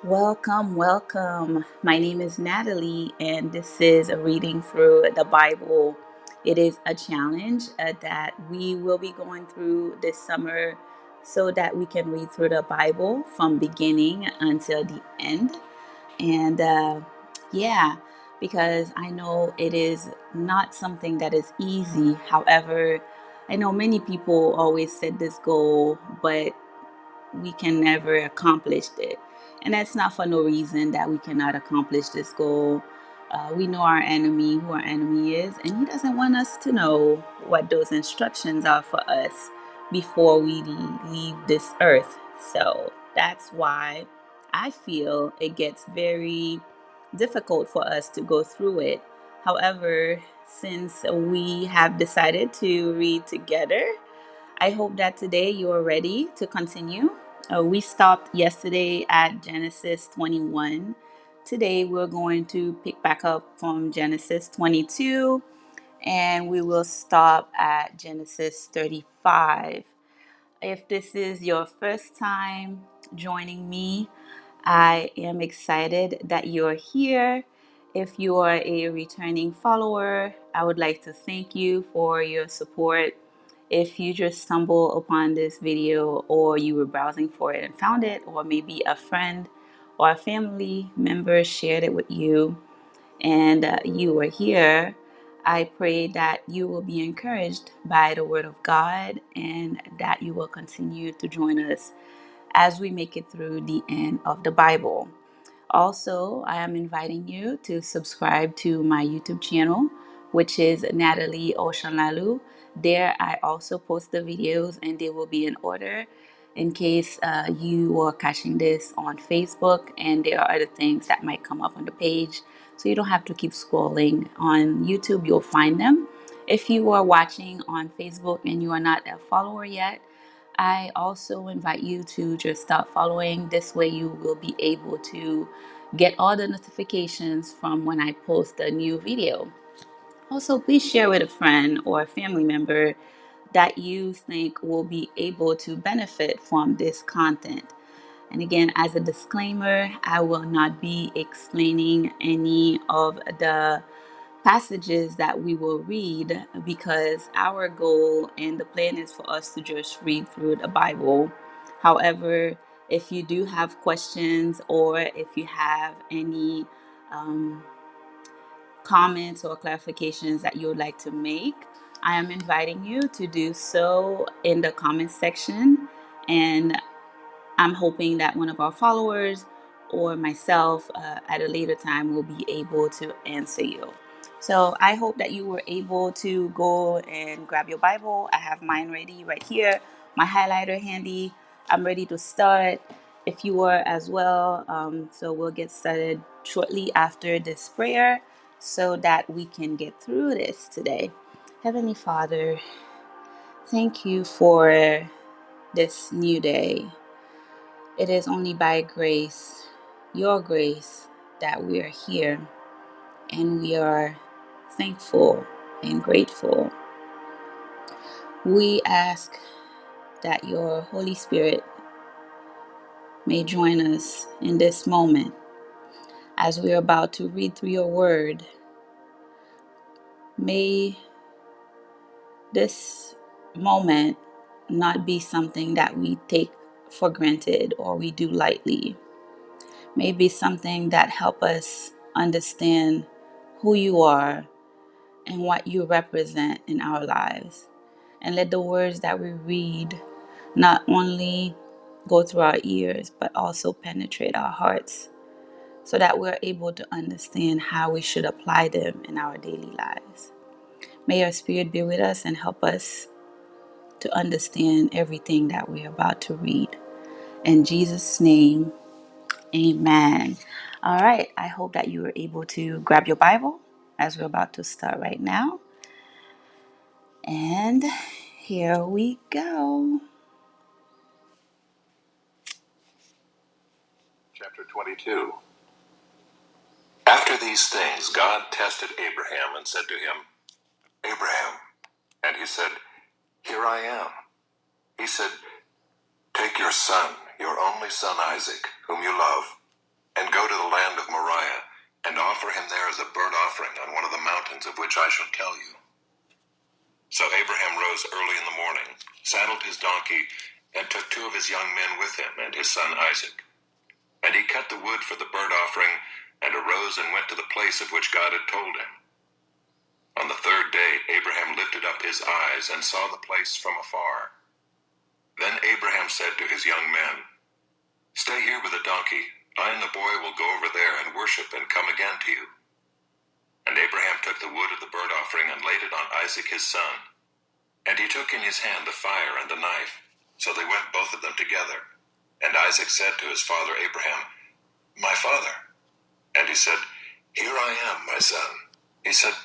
Welcome, welcome. My name is Nathalie, and this is a reading through the Bible. It is a challenge that we will be going through this summer so that we can read through the Bible from beginning until the end. And yeah, because I know it is not something that is easy. However, I know many people always set this goal, but we can never accomplish it. And that's not for no reason that we cannot accomplish this goal. We know our enemy, who our enemy is, and he doesn't want us to know what those instructions are for us before we leave this earth. So that's why I feel it gets very difficult for us to go through it. However, since we have decided to read together, I hope that today you are ready to continue. We stopped yesterday at Genesis 21. Today we're going to pick back up from Genesis 22 and we will stop at Genesis 35. If this is your first time joining me, I am excited that you're here. If you are a returning follower, I would like to thank you for your support. If you just stumbled upon this video or you were browsing for it and found it, or maybe a friend or a family member shared it with you and you were here, I pray that you will be encouraged by the Word of God and that you will continue to join us as we make it through the end of the Bible. Also, I am inviting you to subscribe to my YouTube channel, which is Nathalie Oceanlalu. There, I also post the videos and they will be in order in case you are catching this on Facebook and there are other things that might come up on the page. So you don't have to keep scrolling. On YouTube, you'll find them. If you are watching on Facebook and you are not a follower yet, I also invite you to just start following. This way, you will be able to get all the notifications from when I post a new video. Also, please share with a friend or a family member that you think will be able to benefit from this content. And again, as a disclaimer, I will not be explaining any of the passages that we will read because our goal and the plan is for us to just read through the Bible. However, if you do have questions or if you have any um, comments or clarifications that you would like to make, I am inviting you to do so in the comment section. And I'm hoping that one of our followers or myself at a later time will be able to answer you. So I hope that you were able to go and grab your Bible. I have mine ready right here, my highlighter handy. I'm ready to start if you are as well. So we'll get started shortly after this prayer so that we can get through this today. Heavenly Father, thank you for this new day. It is only by grace, your grace, that we are here, and we are thankful and grateful. We ask that your Holy Spirit may join us in this moment as we are about to read through your word. May this moment not be something that we take for granted or we do lightly. May it be something that help us understand who you are and what you represent in our lives. And let the words that we read not only go through our ears, but also penetrate our hearts so that we're able to understand how we should apply them in our daily lives. May your spirit be with us and help us to understand everything that we're about to read. In Jesus' name, amen. All right, I hope that you were able to grab your Bible as we're about to start right now. And here we go. Chapter 22. After these things, God tested Abraham and said to him, Abraham. And he said, Here I am. He said, Take your son, your only son Isaac, whom you love, and go to the land of Moriah, and offer him there as a burnt offering on one of the mountains of which I shall tell you. So Abraham rose early in the morning, saddled his donkey, and took 2 of his young men with him and his son Isaac. And he cut the wood for the burnt offering, and arose and went to the place of which God had told him. On the 3rd day Abraham lifted up his eyes and saw the place from afar. Then Abraham said to his young men, "Stay here with the donkey. I and the boy will go over there and worship and come again to you." And Abraham took the wood of the burnt offering and laid it on Isaac his son. And he took in his hand the fire and the knife. So they went both of them together. And Isaac said to his father Abraham, "My father." And he said, "Here I am, my son." He said,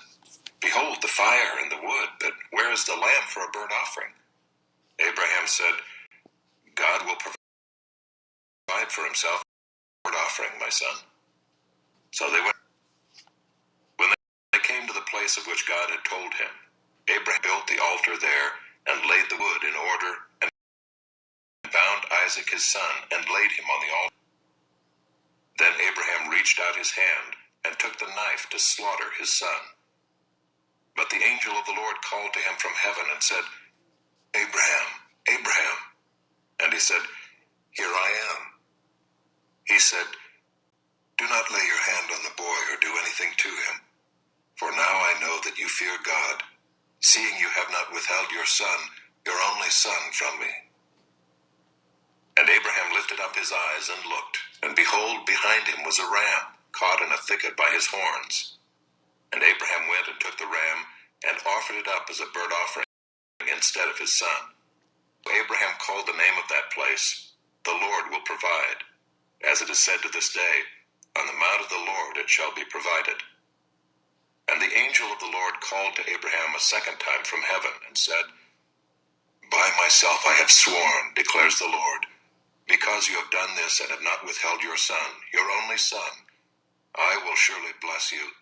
"Behold the fire and the wood, but where is the lamb for a burnt offering?" Abraham said, "God will provide for himself a burnt offering, my son." So they went. When they came to the place of which God had told him, Abraham built the altar there and laid the wood in order, and bound Isaac his son and laid him on the altar. Then Abraham reached out his hand and took the knife to slaughter his son. But the angel of the Lord called to him from heaven and said, "Abraham, Abraham." And he said, "Here I am." He said, "Do not lay your hand on the boy or do anything to him. For now I know that you fear God, seeing you have not withheld your son, your only son, from me." And Abraham lifted up his eyes and looked, and behold, behind him was a ram, caught in a thicket by his horns. And Abraham went and took the ram, and offered it up as a burnt offering instead of his son. Abraham called the name of that place, "The Lord will provide." As it is said to this day, "On the mount of the Lord it shall be provided." And the angel of the Lord called to Abraham a second time from heaven, and said, "By myself I have sworn, declares the Lord, because you have done this and have not withheld your son, your only son, I will surely bless you,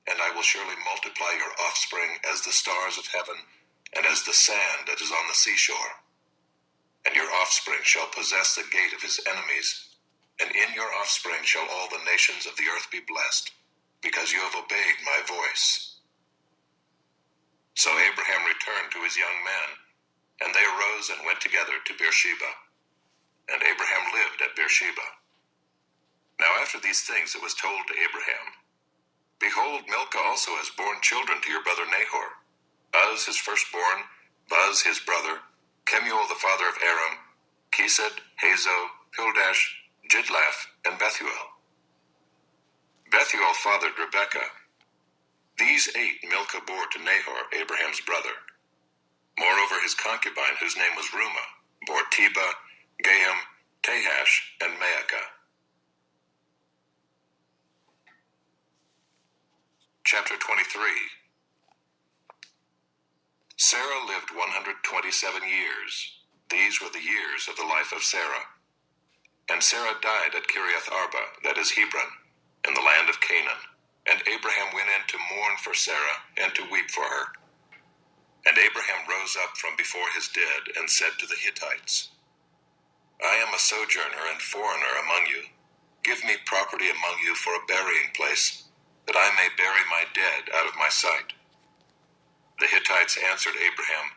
and I will surely multiply your offspring as the stars of heaven, and as the sand that is on the seashore. And your offspring shall possess the gate of his enemies, and in your offspring shall all the nations of the earth be blessed, because you have obeyed my voice." So Abraham returned to his young men, and they arose and went together to Beersheba. And Abraham lived at Beersheba. Now after these things it was told to Abraham, "Behold, Milcah also has borne children to your brother Nahor, Uz his firstborn, Buz his brother, Kemuel the father of Aram, Kesed, Hazo, Pildash, Jidlaph, and Bethuel. Bethuel fathered Rebekah. These 8 Milcah bore to Nahor, Abraham's brother. Moreover, his concubine, whose name was Reumah, bore Tebah, Gaham, Tahash, and Maacah. Chapter 23. Sarah lived 127 years. These were the years of the life of Sarah. And Sarah died at Kiriath Arba, that is Hebron, in the land of Canaan. And Abraham went in to mourn for Sarah and to weep for her. And Abraham rose up from before his dead and said to the Hittites, "I am a sojourner and foreigner among you. Give me property among you for a burying place, that I may bury my dead out of my sight." The Hittites answered Abraham,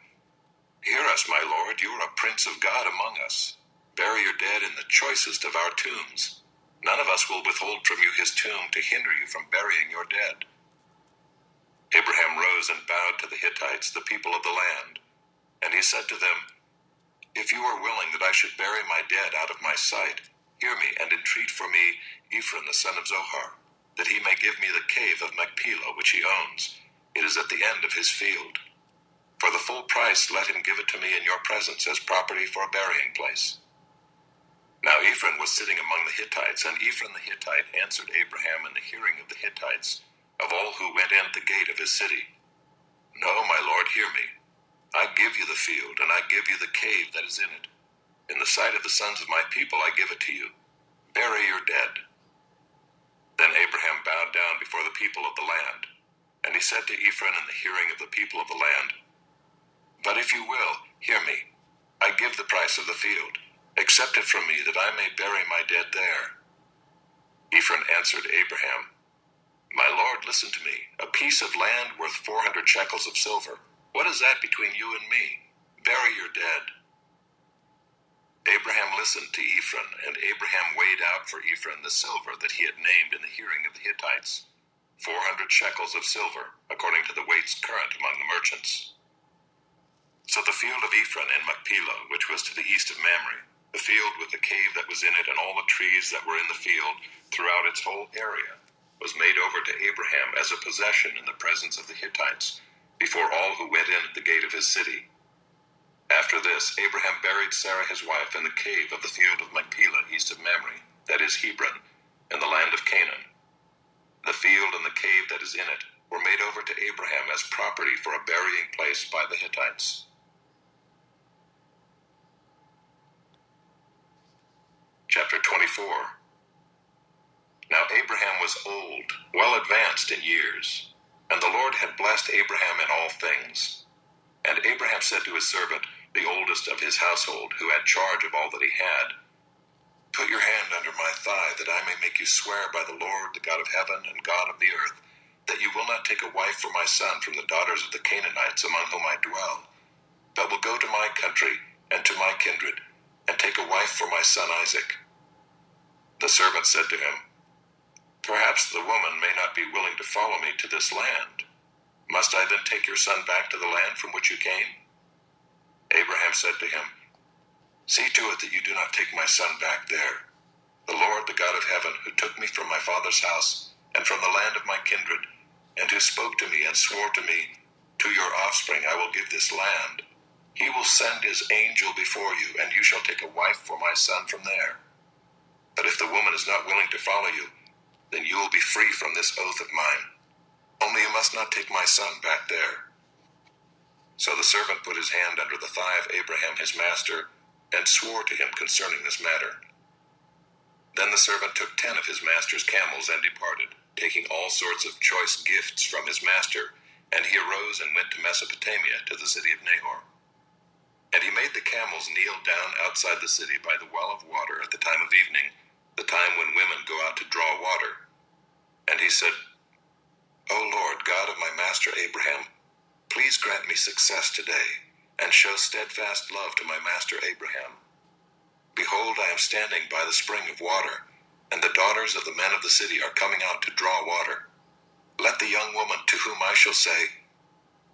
"Hear us, my lord, you are a prince of God among us. Bury your dead in the choicest of our tombs. None of us will withhold from you his tomb to hinder you from burying your dead." Abraham rose and bowed to the Hittites, the people of the land. And he said to them, "If you are willing that I should bury my dead out of my sight, hear me and entreat for me Ephron the son of Zohar, that he may give me the cave of Machpelah which he owns. It is at the end of his field. For the full price let him give it to me in your presence as property for a burying place." Now Ephron was sitting among the Hittites, and Ephron the Hittite answered Abraham in the hearing of the Hittites, of all who went in at the gate of his city, "No, my lord, hear me. I give you the field, and I give you the cave that is in it. In the sight of the sons of my people I give it to you. Bury your dead." Then Abraham bowed down before the people of the land, and he said to Ephron in the hearing of the people of the land, "But if you will, hear me. I give the price of the field. Accept it from me, that I may bury my dead there." Ephron answered Abraham, My Lord, listen to me. A piece of land worth 400 shekels of silver. What is that between you and me? Bury your dead. Abraham listened to Ephron, and Abraham weighed out for Ephron the silver that he had named in the hearing of the Hittites, 400 shekels of silver, according to the weights current among the merchants. So the field of Ephron in Machpelah, which was to the east of Mamre, the field with the cave that was in it and all the trees that were in the field throughout its whole area, was made over to Abraham as a possession in the presence of the Hittites, before all who went in at the gate of his city. After this, Abraham buried Sarah his wife in the cave of the field of Machpelah east of Mamre, that is Hebron, in the land of Canaan. The field and the cave that is in it were made over to Abraham as property for a burying place by the Hittites. Chapter 24. Now Abraham was old, well advanced in years, and the Lord had blessed Abraham in all things. And Abraham said to his servant, the oldest of his household, who had charge of all that he had, Put your hand under my thigh, that I may make you swear by the Lord, the God of heaven and God of the earth, that you will not take a wife for my son from the daughters of the Canaanites among whom I dwell, but will go to my country and to my kindred, and take a wife for my son Isaac. The servant said to him, Perhaps the woman may not be willing to follow me to this land. Must I then take your son back to the land from which you came? Abraham said to him, See to it that you do not take my son back there. The Lord, the God of heaven, who took me from my father's house and from the land of my kindred, and who spoke to me and swore to me, To your offspring I will give this land. He will send his angel before you, and you shall take a wife for my son from there. But if the woman is not willing to follow you, then you will be free from this oath of mine. Only you must not take my son back there. So the servant put his hand under the thigh of Abraham his master, and swore to him concerning this matter. Then the servant took 10 of his master's camels and departed, taking all sorts of choice gifts from his master, and he arose and went to Mesopotamia, to the city of Nahor. And he made the camels kneel down outside the city by the well of water at the time of evening, the time when women go out to draw water. And he said, O Lord, God of my master Abraham, please grant me success today, and show steadfast love to my master Abraham. Behold, I am standing by the spring of water, and the daughters of the men of the city are coming out to draw water. Let the young woman to whom I shall say,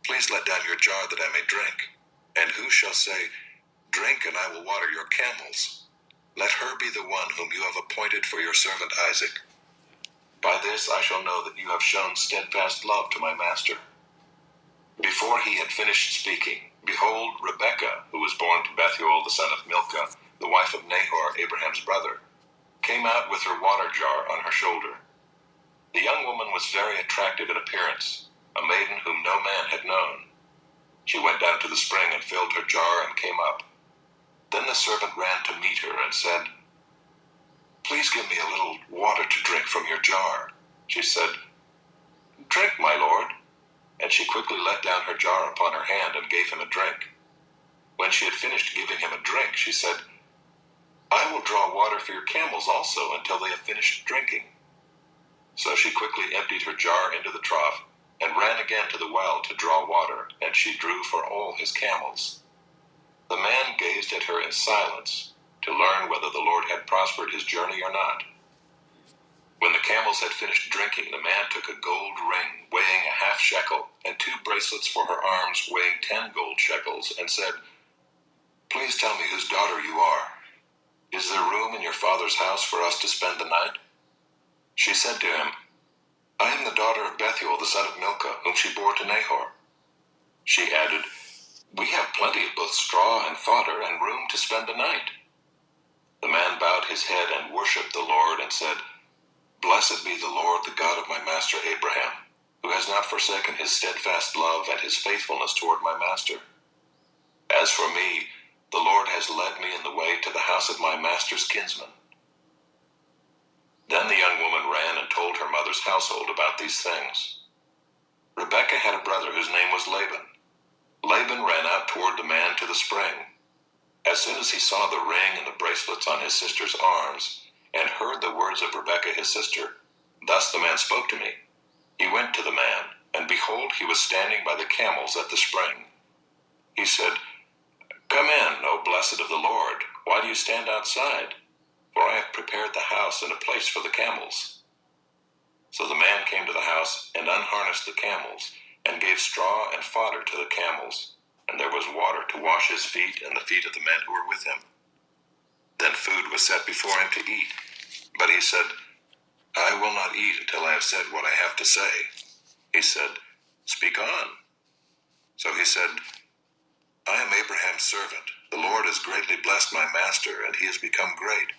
Please let down your jar that I may drink, and who shall say, Drink, and I will water your camels, let her be the one whom you have appointed for your servant Isaac. By this I shall know that you have shown steadfast love to my master. Before he had finished speaking, behold, Rebekah, who was born to Bethuel the son of Milcah, the wife of Nahor, Abraham's brother, came out with her water jar on her shoulder. The young woman was very attractive in appearance, a maiden whom no man had known. She went down to the spring and filled her jar and came up. Then the servant ran to meet her and said, Please give me a little water to drink from your jar. She said, Drink, my lord. And she quickly let down her jar upon her hand and gave him a drink. When she had finished giving him a drink, she said, I will draw water for your camels also until they have finished drinking. So she quickly emptied her jar into the trough and ran again to the well to draw water, and she drew for all his camels. The man gazed at her in silence to learn whether the Lord had prospered his journey or not. When the camels had finished drinking, the man took a gold ring weighing a half shekel and 2 bracelets for her arms weighing 10 gold shekels, and said, Please tell me whose daughter you are. Is there room in your father's house for us to spend the night? She said to him, I am the daughter of Bethuel the son of Milcah, whom she bore to Nahor. She added, We have plenty of both straw and fodder and room to spend the night. The man bowed his head and worshipped the Lord and said, Blessed be the Lord, the God of my master Abraham, who has not forsaken his steadfast love and his faithfulness toward my master. As for me, the Lord has led me in the way to the house of my master's kinsman. Then the young woman ran and told her mother's household about these things. Rebekah had a brother whose name was Laban. Laban ran out toward the man to the spring. As soon as he saw the ring and the bracelets on his sister's arms, and heard the words of Rebekah his sister. Thus the man spoke to me. He went to the man, and behold, he was standing by the camels at the spring. He said, Come in, O blessed of the Lord. Why do you stand outside? For I have prepared the house and a place for the camels. So the man came to the house and unharnessed the camels, and gave straw and fodder to the camels, and there was water to wash his feet and the feet of the men who were with him. Then food was set before him to eat, but he said, I will not eat until I have said what I have to say. He said, Speak on. So he said, I am Abraham's servant. The Lord has greatly blessed my master, and he has become great.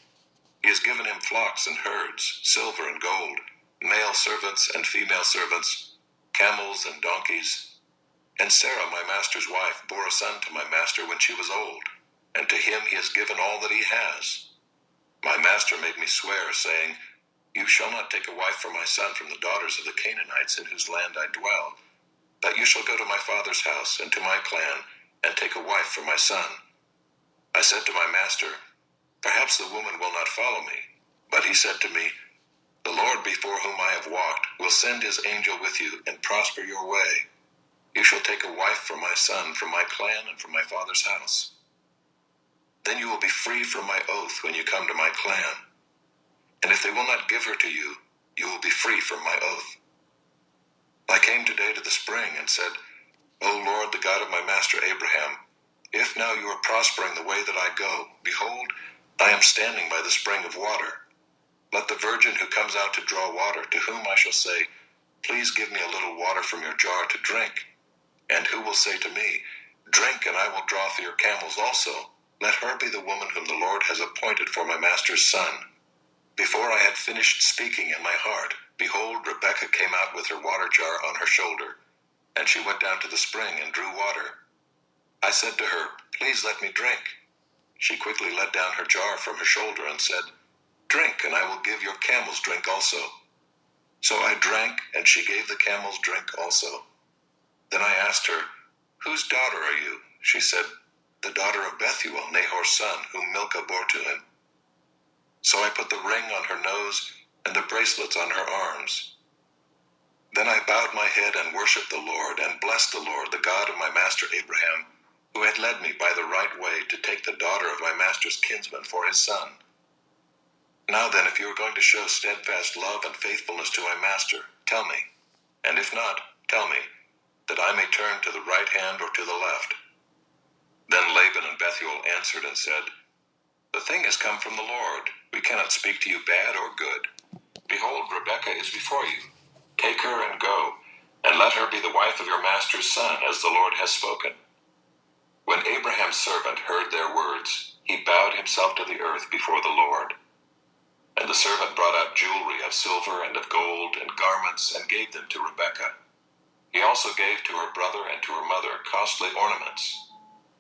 He has given him flocks and herds, silver and gold, male servants and female servants, camels and donkeys. And Sarah, my master's wife, bore a son to my master when she was old, and to him he has given all that he has. My master made me swear, saying, You shall not take a wife for my son from the daughters of the Canaanites in whose land I dwell, but you shall go to my father's house and to my clan, and take a wife for my son. I said to my master, Perhaps the woman will not follow me. But he said to me, The Lord before whom I have walked will send his angel with you and prosper your way. You shall take a wife for my son from my clan and from my father's house. Then you will be free from my oath when you come to my clan. And if they will not give her to you, you will be free from my oath. I came today to the spring and said, O Lord, the God of my master Abraham, if now you are prospering the way that I go, behold, I am standing by the spring of water. Let the virgin who comes out to draw water, to whom I shall say, Please give me a little water from your jar to drink, and who will say to me, Drink, and I will draw for your camels also, let her be the woman whom the Lord has appointed for my master's son. Before I had finished speaking in my heart, behold, Rebekah came out with her water jar on her shoulder, and she went down to the spring and drew water. I said to her, Please let me drink. She quickly let down her jar from her shoulder and said, Drink, and I will give your camels drink also. So I drank, and she gave the camels drink also. Then I asked her, Whose daughter are you? She said, The daughter of Bethuel, Nahor's son, whom Milcah bore to him. So I put the ring on her nose and the bracelets on her arms. Then I bowed my head and worshipped the Lord, and blessed the Lord, the God of my master Abraham, who had led me by the right way to take the daughter of my master's kinsman for his son. Now then, if you are going to show steadfast love and faithfulness to my master, tell me, and if not, tell me, that I may turn to the right hand or to the left. Then Laban and Bethuel answered and said, The thing has come from the Lord. We cannot speak to you bad or good. Behold, Rebekah is before you. Take her and go, and let her be the wife of your master's son, as the Lord has spoken. When Abraham's servant heard their words, he bowed himself to the earth before the Lord. And the servant brought out jewelry of silver and of gold and garments and gave them to Rebekah. He also gave to her brother and to her mother costly ornaments.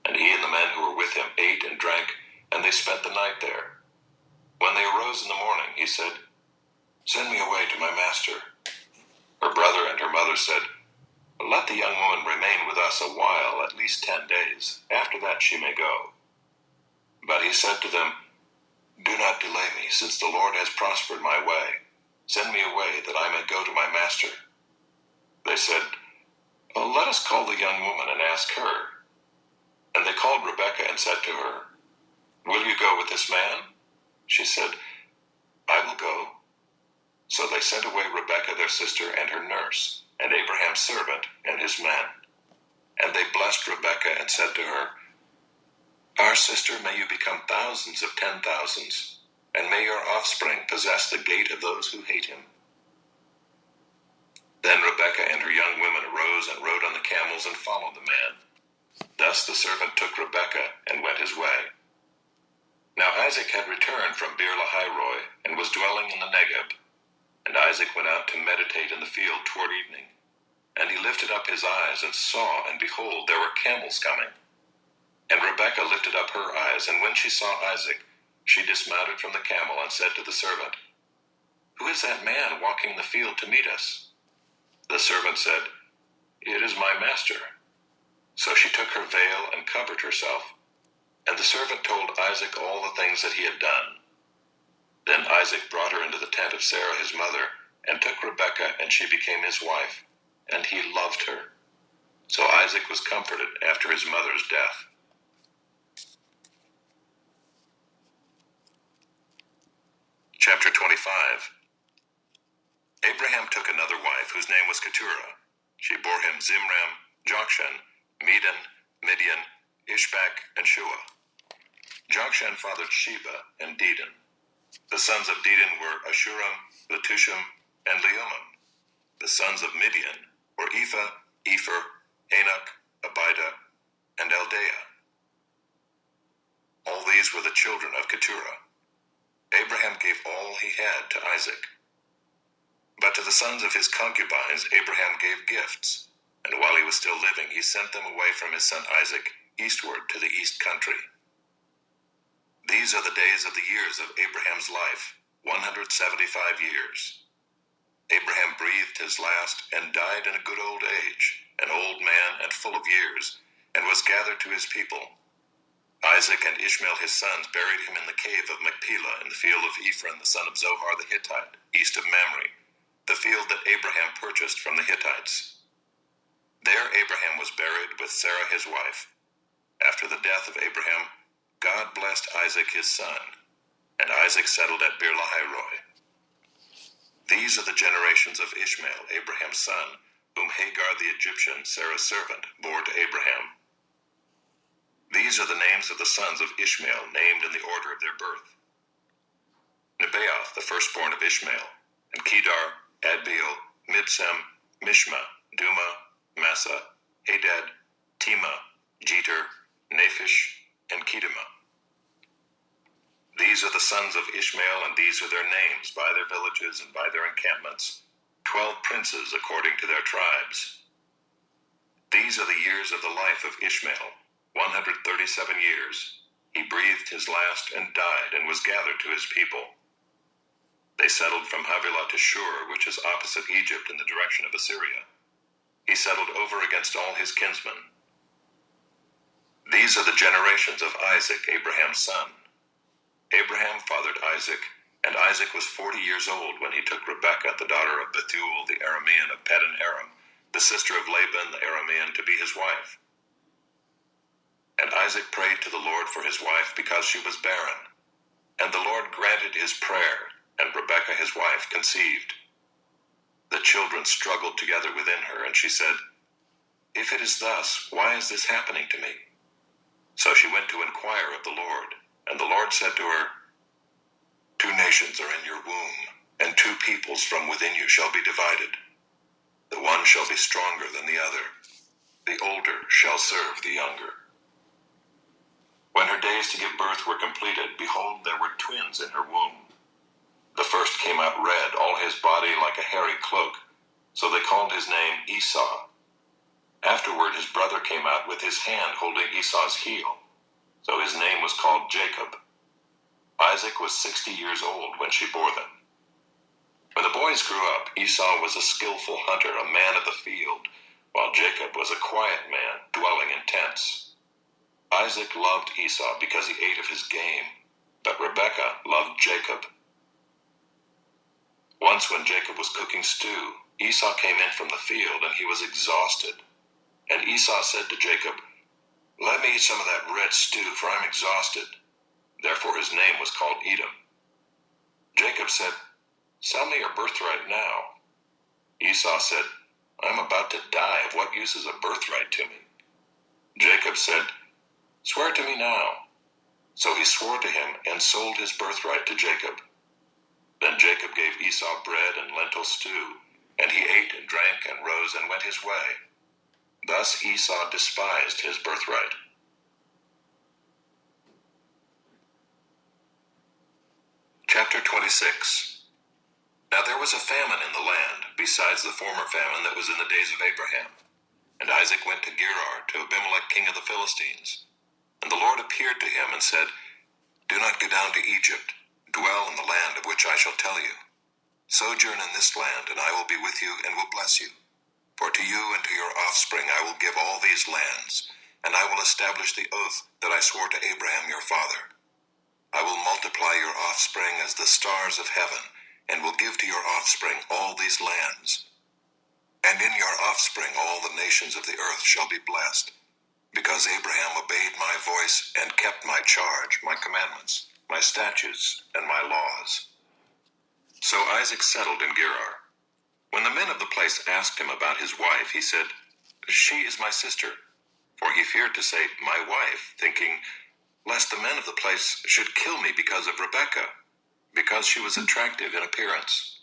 And he and the men who were with him ate and drank, and they spent the night there. When they arose in the morning, he said, Send me away to my master. Her brother and her mother said, Let the young woman remain with us a while, at least 10 days. After that she may go. But he said to them, Do not delay me, since the Lord has prospered my way. Send me away, that I may go to my master. They said, Let us call the young woman and ask her. And they called Rebekah and said to her, Will you go with this man? She said, I will go. So they sent away Rebekah their sister and her nurse, and Abraham's servant and his men. And they blessed Rebekah and said to her, Our sister, may you become thousands of 10,000s, and may your offspring possess the gate of those who hate him. Then Rebekah and her young women arose and rode on the camels and followed the man. Thus the servant took Rebekah and went his way. Now Isaac had returned from B.I.B.L.E and was dwelling in the Negeb. And Isaac went out to meditate in the field toward evening. And he lifted up his eyes and saw, and behold, there were camels coming. And Rebekah lifted up her eyes, and when she saw Isaac, she dismounted from the camel and said to the servant, Who is that man walking in the field to meet us? The servant said, It is my master. So she took her veil and covered herself. And the servant told Isaac all the things that he had done. Then Isaac Isaac brought her into the tent of Sarah his mother, and took Rebekah, and she became his wife, and he loved her. So Isaac was comforted after his mother's death. Chapter 25. Abraham took another wife, whose name was Keturah. She bore him Zimram, Jokshan, Medan, Midian, Ishbak, and Shua. Jokshan fathered Sheba and Dedan. The sons of Dedan were Ashuram, Letushim, and Leumim. The sons of Midian were Ephah, Epher, Enoch, Abida, and Eldaah. All these were the children of Keturah. Abraham gave all he had to Isaac. But to the sons of his concubines Abraham gave gifts, and while he was still living he sent them away from his son Isaac eastward to the east country. These are the days of the years of Abraham's life, 175 years. Abraham breathed his last and died in a good old age, an old man and full of years, and was gathered to his people. Isaac and Ishmael his sons buried him in the cave of Machpelah in the field of Ephron the son of Zohar the Hittite, east of Mamre, the field that Abraham purchased from the Hittites. There Abraham was buried with Sarah his wife. After the death of Abraham, God blessed Isaac his son, and Isaac settled at Bir-lahai-roi. These are the generations of Ishmael, Abraham's son, whom Hagar the Egyptian, Sarah's servant, bore to Abraham. These are the names of the sons of Ishmael, named in the order of their birth. Nebaioth, the firstborn of Ishmael, and Kedar, Adbeel, Mibsam, Mishma, Duma, Massa, Hadad, Tema, Jeter, Naphish, and Kedema. These are the sons of Ishmael, and these are their names, by their villages and by their encampments, 12 princes according to their tribes. These are the years of the life of Ishmael, 137 years. He breathed his last and died, and was gathered to his people. They settled from Havilah to Shur, which is opposite Egypt in the direction of Assyria. He settled over against all his kinsmen. These are the generations of Isaac, Abraham's son. Abraham fathered Isaac, and Isaac was 40 years old when he took Rebekah, the daughter of Bethuel the Aramean of Paddan Aram, the sister of Laban the Aramean, to be his wife. And Isaac prayed to the Lord for his wife because she was barren. And the Lord granted his prayer, and Rebekah his wife conceived. The children struggled together within her, and she said, "If it is thus, why is this happening to me?" So she went to inquire of the Lord, and the Lord said to her, "2 nations are in your womb, and 2 peoples from within you shall be divided. The one shall be stronger than the other. The older shall serve the younger." When her days to give birth were completed, behold, there were twins in her womb. The first came out red, all his body like a hairy cloak, so they called his name Esau. Afterward his brother came out with his hand holding Esau's heel, so his name was called Jacob. Isaac was 60 years old when she bore them. When the boys grew up, Esau was a skillful hunter, a man of the field, while Jacob was a quiet man, dwelling in tents. Isaac loved Esau because he ate of his game, but Rebekah loved Jacob. Once when Jacob was cooking stew, Esau came in from the field, and he was exhausted. And Esau said to Jacob, "Let me eat some of that red stew, for I'm exhausted." Therefore his name was called Edom. Jacob said, "Sell me your birthright now." Esau said, "I'm about to die. Of what use is a birthright to me?" Jacob said, "Swear to me now." So he swore to him and sold his birthright to Jacob. Then Jacob gave Esau bread and lentil stew, and he ate and drank and rose and went his way. Thus Esau despised his birthright. Chapter 26. Now there was a famine in the land, besides the former famine that was in the days of Abraham. And Isaac went to Gerar, to Abimelech king of the Philistines. And the Lord appeared to him and said, "Do not go down to Egypt. Dwell in the land of which I shall tell you. Sojourn in this land, and I will be with you and will bless you. For to you and to your offspring I will give all these lands, and I will establish the oath that I swore to Abraham your father. I will multiply your offspring as the stars of heaven, and will give to your offspring all these lands. And in your offspring all the nations of the earth shall be blessed, because Abraham obeyed my voice and kept my charge, my commandments, my statutes, and my laws. So Isaac settled in Gerar. When the men of the place asked him about his wife, he said, "She is my sister." For he feared to say, "my wife," thinking, lest the men of the place should kill me because of Rebekah, because she was attractive in appearance.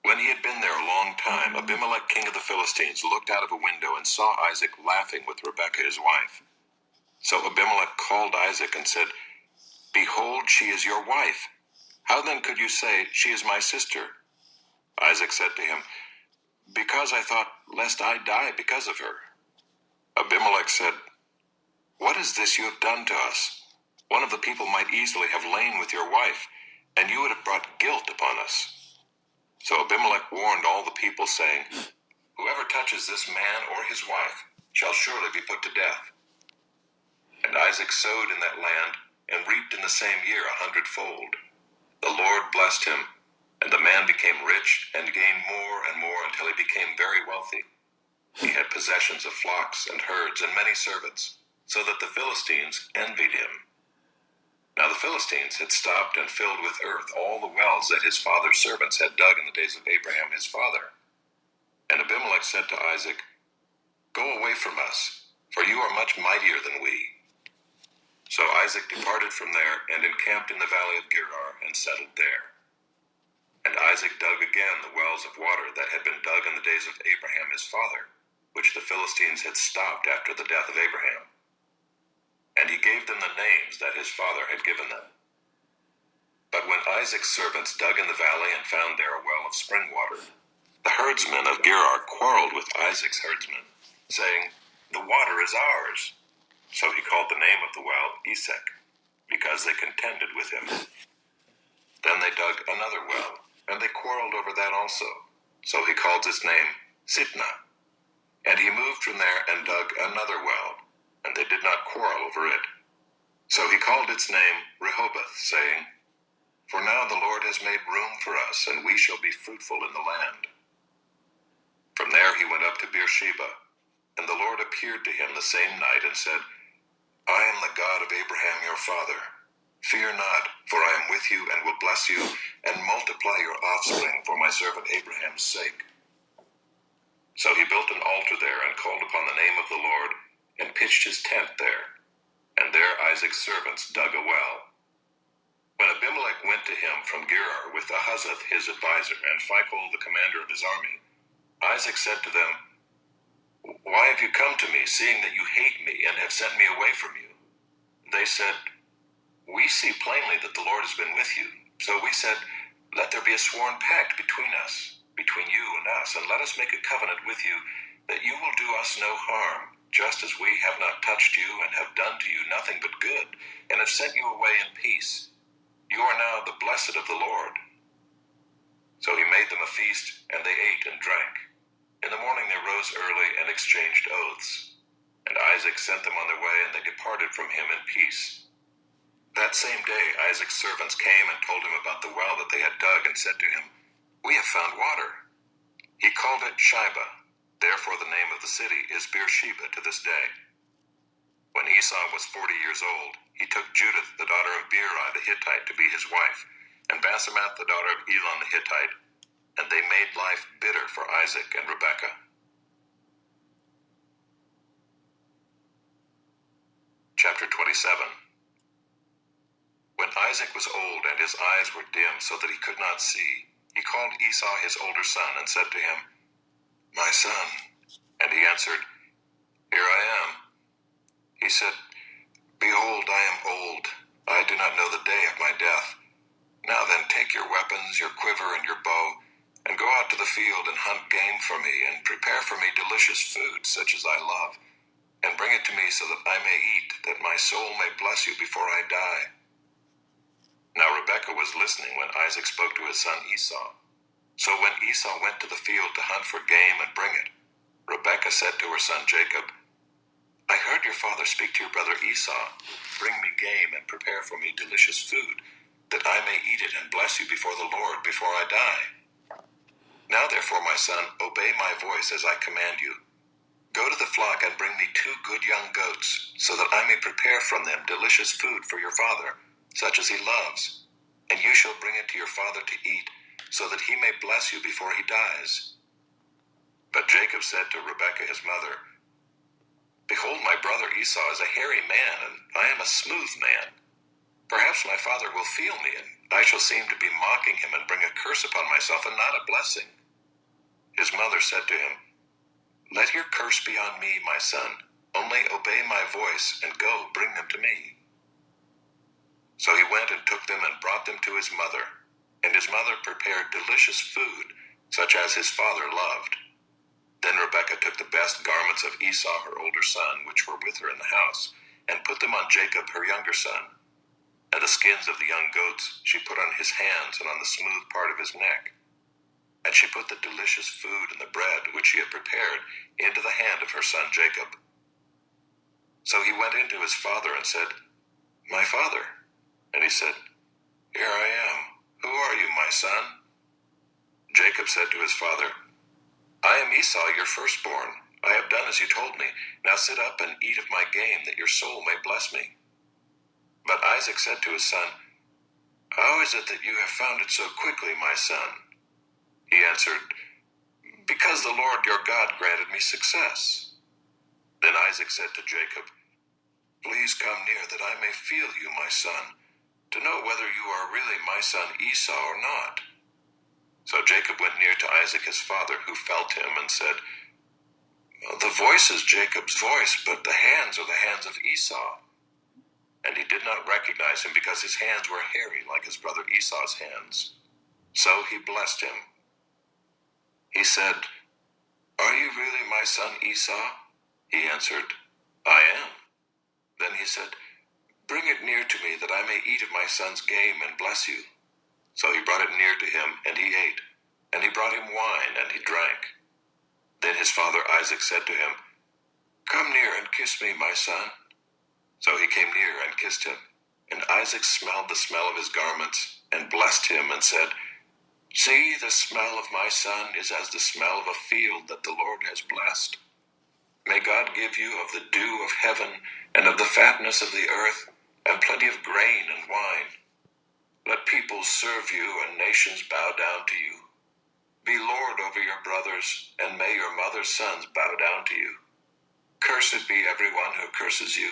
When he had been there a long time, Abimelech, king of the Philistines, looked out of a window and saw Isaac laughing with Rebekah his wife. So Abimelech called Isaac and said, "Behold, she is your wife. How then could you say, 'She is my sister'?" Isaac said to him, "Because I thought, lest I die because of her." Abimelech said, "What is this you have done to us? One of the people might easily have lain with your wife, and you would have brought guilt upon us." So Abimelech warned all the people, saying, "Whoever touches this man or his wife shall surely be put to death." And Isaac sowed in that land, and reaped in the same year 100-fold. The Lord blessed him, and the man became rich, and gained more and more until he became very wealthy. He had possessions of flocks and herds and many servants, so that the Philistines envied him. Now the Philistines had stopped and filled with earth all the wells that his father's servants had dug in the days of Abraham his father. And Abimelech said to Isaac, "Go away from us, for you are much mightier than we." So Isaac departed from there and encamped in the valley of Gerar and settled there. And Isaac dug again the wells of water that had been dug in the days of Abraham his father, which the Philistines had stopped after the death of Abraham. And he gave them the names that his father had given them. But when Isaac's servants dug in the valley and found there a well of spring water, the herdsmen of Gerar quarreled with Isaac's herdsmen, saying, "The water is ours." So he called the name of the well Esek, because they contended with him. Then they dug another well, and they quarreled over that also. So he called its name Sitnah. And he moved from there and dug another well, and they did not quarrel over it. So he called its name Rehoboth, saying, "For now the Lord has made room for us, and we shall be fruitful in the land." From there he went up to Beersheba, and the Lord appeared to him the same night and said, "I am the God of Abraham your father. Fear not, for I am with you and will bless you, and multiply your offspring for my servant Abraham's sake." So he built an altar there and called upon the name of the Lord, and pitched his tent there. And there Isaac's servants dug a well. When Abimelech went to him from Gerar with Ahuzzath his advisor, and Phicol the commander of his army, Isaac said to them, "Why have you come to me, seeing that you hate me and have sent me away from you?" They said, "We see plainly that the Lord has been with you. So we said, 'Let there be a sworn pact between us, between you and us, and let us make a covenant with you, that you will do us no harm, just as we have not touched you and have done to you nothing but good, and have sent you away in peace. You are now the blessed of the Lord.'" So he made them a feast, and they ate and drank. In the morning they rose early and exchanged oaths. And Isaac sent them on their way, and they departed from him in peace. That same day Isaac's servants came and told him about the well that they had dug, and said to him, "We have found water." He called it Shibah. Therefore the name of the city is Beersheba to this day. When Esau was 40 years old, he took Judith, the daughter of Beeri the Hittite, to be his wife, and Basemath, the daughter of Elon the Hittite, and they made life bitter for Isaac and Rebekah. Chapter 27. When Isaac was old and his eyes were dim so that he could not see, he called Esau his older son and said to him, "My son." And he answered, "Here I am." He said, "Behold, I am old. I do not know the day of my death. Now then, take your weapons, your quiver, and your bow, and go out to the field and hunt game for me, and prepare for me delicious food such as I love, and bring it to me so that I may eat, that my soul may bless you before I die." Now Rebekah was listening when Isaac spoke to his son Esau. So when Esau went to the field to hunt for game and bring it, Rebekah said to her son Jacob, "I heard your father speak to your brother Esau, bring me game and prepare for me delicious food, that I may eat it and bless you before the Lord before I die. Now therefore, my son, obey my voice as I command you. Go to the flock and bring me 2 good young goats, so that I may prepare from them delicious food for your father, such as he loves. And you shall bring it to your father to eat, so that he may bless you before he dies. But Jacob said to Rebekah his mother, Behold, my brother Esau is a hairy man, and I am a smooth man. Perhaps my father will feel me, and I shall seem to be mocking him and bring a curse upon myself and not a blessing. His mother said to him, Let your curse be on me, my son. Only obey my voice, and go, bring them to me. So he went and took them and brought them to his mother. And his mother prepared delicious food, such as his father loved. Then Rebekah took the best garments of Esau, her older son, which were with her in the house, and put them on Jacob, her younger son. And the skins of the young goats she put on his hands and on the smooth part of his neck. And she put the delicious food and the bread which she had prepared into the hand of her son Jacob. So he went in to his father and said, My father. And he said, Here I am. Who are you, my son? Jacob said to his father, I am Esau, your firstborn. I have done as you told me. Now sit up and eat of my game, that your soul may bless me. But Isaac said to his son, How is it that you have found it so quickly, my son? He answered, Because the Lord your God granted me success. Then Isaac said to Jacob, Please come near that I may feel you, my son, to know whether you are really my son Esau or not. So Jacob went near to Isaac his father, who felt him, and said, The voice is Jacob's voice, but the hands are the hands of Esau. And he did not recognize him, because his hands were hairy like his brother Esau's hands. So he blessed him. He said, Are you really my son Esau? He answered, I am. Then he said, Bring it near to me, that I may eat of my son's game and bless you. So he brought it near to him, and he ate. And he brought him wine, and he drank. Then his father Isaac said to him, Come near and kiss me, my son. So he came near and kissed him. And Isaac smelled the smell of his garments, and blessed him, and said, See, the smell of my son is as the smell of a field that the Lord has blessed. May God give you of the dew of heaven, and of the fatness of the earth, and plenty of grain and wine. Let peoples serve you, and nations bow down to you. Be Lord over your brothers, and may your mother's sons bow down to you. Cursed be everyone who curses you,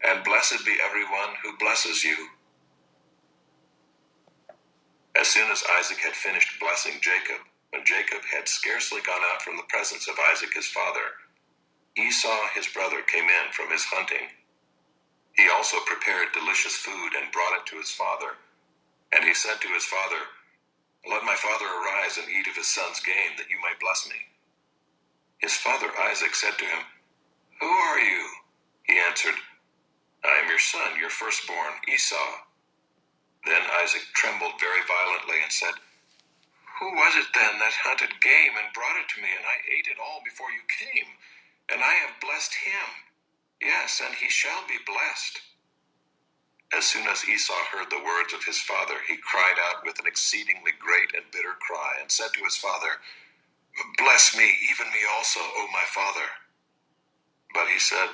and blessed be everyone who blesses you. As soon as Isaac had finished blessing Jacob, when Jacob had scarcely gone out from the presence of Isaac his father, Esau his brother came in from his hunting. He also prepared delicious food and brought it to his father. And he said to his father, Let my father arise and eat of his son's game, that you may bless me. His father Isaac said to him, Who are you? He answered, I am your son, your firstborn, Esau. Then Isaac trembled very violently and said, Who was it then that hunted game and brought it to me, and I ate it all before you came? And I have blessed him. Yes, and he shall be blessed. As soon as Esau heard the words of his father, he cried out with an exceedingly great and bitter cry, and said to his father, Bless me, even me also, O my father. But he said,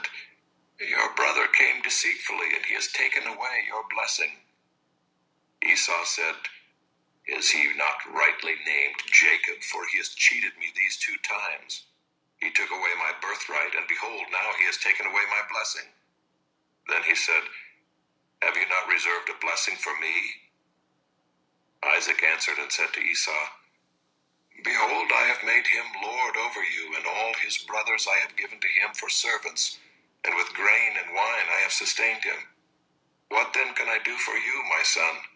Your brother came deceitfully, and he has taken away your blessing. Esau said, Is he not rightly named Jacob? For he has cheated me these 2 times. He took away my birthright, and behold, now he has taken away my blessing. Then he said, Have you not reserved a blessing for me? Isaac answered and said to Esau, Behold, I have made him lord over you, and all his brothers I have given to him for servants, and with grain and wine I have sustained him. What then can I do for you, my son?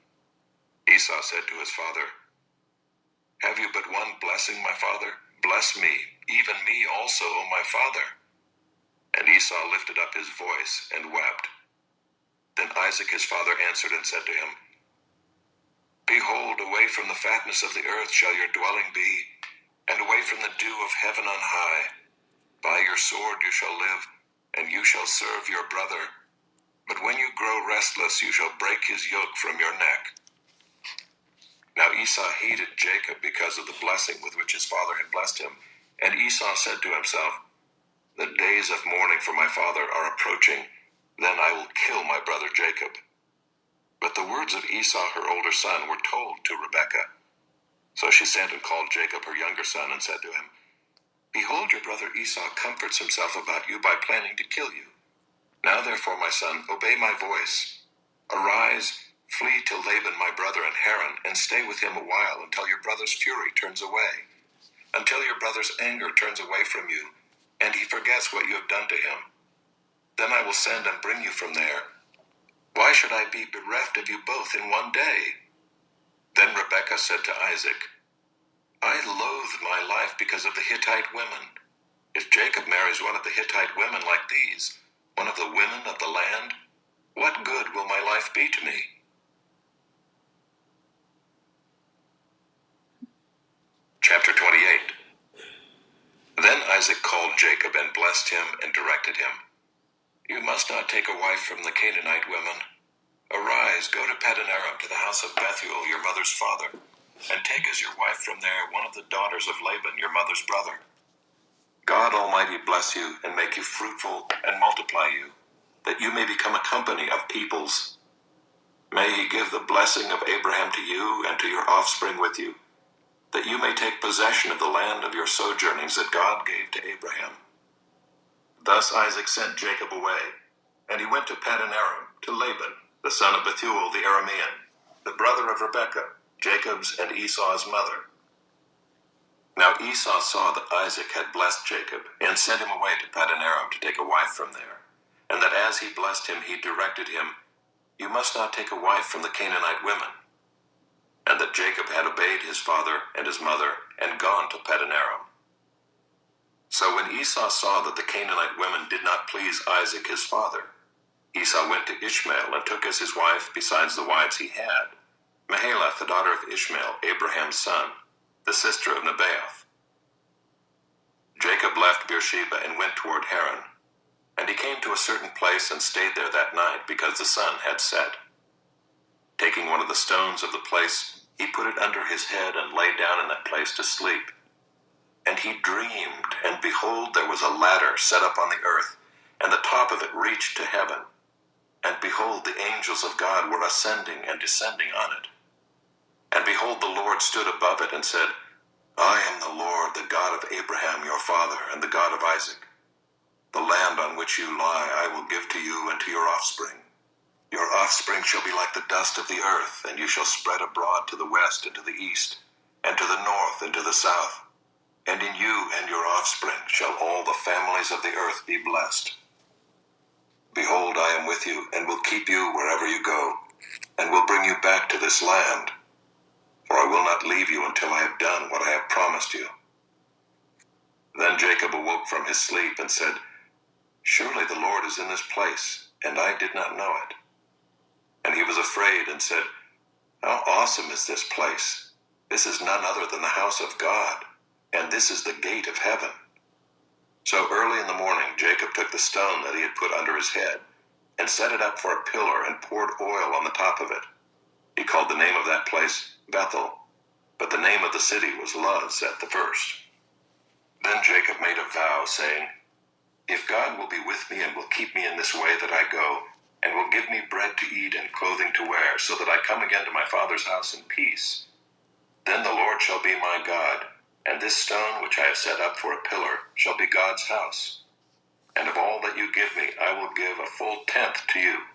Esau said to his father, Have you but one blessing, my father? Bless me, even me also, O my father. And Esau lifted up his voice and wept. Then Isaac his father answered and said to him, Behold, away from the fatness of the earth shall your dwelling be, and away from the dew of heaven on high. By your sword you shall live, and you shall serve your brother. But when you grow restless, you shall break his yoke from your neck." Now Esau hated Jacob because of the blessing with which his father had blessed him. And Esau said to himself, "The days of mourning for my father are approaching. Then I will kill my brother Jacob." But the words of Esau, her older son, were told to Rebekah. So she sent and called Jacob, her younger son, and said to him, "Behold, your brother Esau comforts himself about you by planning to kill you. Now therefore, my son, obey my voice. Arise, flee to Laban my brother in Haran, and stay with him a while until your brother's fury turns away, until your brother's anger turns away from you, and he forgets what you have done to him. Then I will send and bring you from there. Why should I be bereft of you both in one day?" Then Rebekah said to Isaac, "I loathe my life because of the Hittite women. If Jacob marries one of the Hittite women like these, one of the women of the land, what good will my life be to me?" Chapter 28. Then Isaac called Jacob and blessed him and directed him, "You must not take a wife from the Canaanite women. Arise, go to Paddan Aram, to the house of Bethuel, your mother's father, and take as your wife from there one of the daughters of Laban, your mother's brother. God Almighty bless you and make you fruitful and multiply you, that you may become a company of peoples. May he give the blessing of Abraham to you and to your offspring with you, that you may take possession of the land of your sojournings that God gave to Abraham." Thus Isaac sent Jacob away, and he went to Paddan Aram, to Laban, the son of Bethuel the Aramean, the brother of Rebekah, Jacob's and Esau's mother. Now Esau saw that Isaac had blessed Jacob, and sent him away to Paddan Aram to take a wife from there, and that as he blessed him, he directed him, "You must not take a wife from the Canaanite women," and that Jacob had obeyed his father and his mother, and gone to Paddan Aram. So when Esau saw that the Canaanite women did not please Isaac his father, Esau went to Ishmael and took as his wife, besides the wives he had, Mahalath, the daughter of Ishmael, Abraham's son, the sister of Nebaioth. Jacob left Beersheba and went toward Haran, and he came to a certain place and stayed there that night, because the sun had set. Taking one of the stones of the place, he put it under his head and lay down in that place to sleep. And he dreamed, and behold, there was a ladder set up on the earth, and the top of it reached to heaven. And behold, the angels of God were ascending and descending on it. And behold, the Lord stood above it and said, "I am the Lord, the God of Abraham your father, and the God of Isaac. The land on which you lie I will give to you and to your offspring. Your offspring shall be like the dust of the earth, and you shall spread abroad to the west and to the east, and to the north and to the south. And in you and your offspring shall all the families of the earth be blessed. Behold, I am with you, and will keep you wherever you go, and will bring you back to this land. For I will not leave you until I have done what I have promised you." Then Jacob awoke from his sleep and said, "Surely the Lord is in this place, and I did not know it." And he was afraid and said, "How awesome is this place! This is none other than the house of God, and this is the gate of heaven." So early in the morning Jacob took the stone that he had put under his head, and set it up for a pillar, and poured oil on the top of it. He called the name of that place Bethel, but the name of the city was Luz at the first. Then Jacob made a vow, saying, "If God will be with me and will keep me in this way that I go, and will give me bread to eat and clothing to wear, so that I come again to my father's house in peace, then the Lord shall be my God, and this stone which I have set up for a pillar shall be God's house. And of all that you give me, I will give a full tenth to you."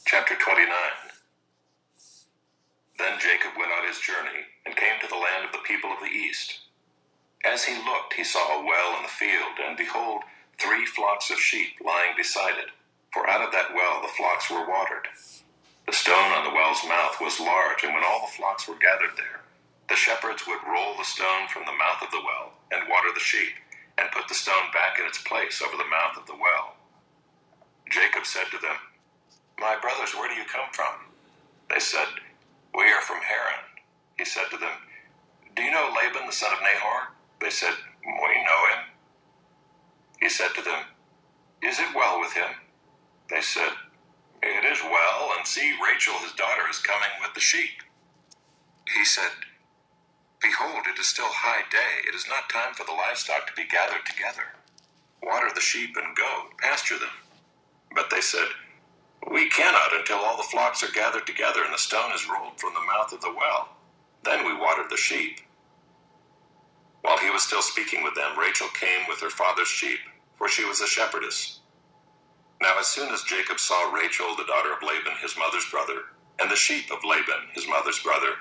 Chapter 29. Then Jacob went on his journey, and came to the land of the people of the east. As he looked, he saw a well in the field, and behold, 3 flocks of sheep lying beside it, for out of that well the flocks were watered. The stone on the well's mouth was large, and when all the flocks were gathered there, the shepherds would roll the stone from the mouth of the well, and water the sheep, and put the stone back in its place over the mouth of the well. Jacob said to them, "My brothers, where do you come from?" They said, "We are from Haran." He said to them, "Do you know Laban, the son of Nahor?" They said, "We know him." He said to them, "Is it well with him?" They said, "It is well, and see, Rachel his daughter is coming with the sheep." He said, "Behold, it is still high day. It is not time for the livestock to be gathered together. Water the sheep and go, pasture them." But they said, "We cannot until all the flocks are gathered together and the stone is rolled from the mouth of the well. Then we water the sheep." While he was still speaking with them, Rachel came with her father's sheep, for she was a shepherdess. Now as soon as Jacob saw Rachel, the daughter of Laban, his mother's brother, and the sheep of Laban, his mother's brother,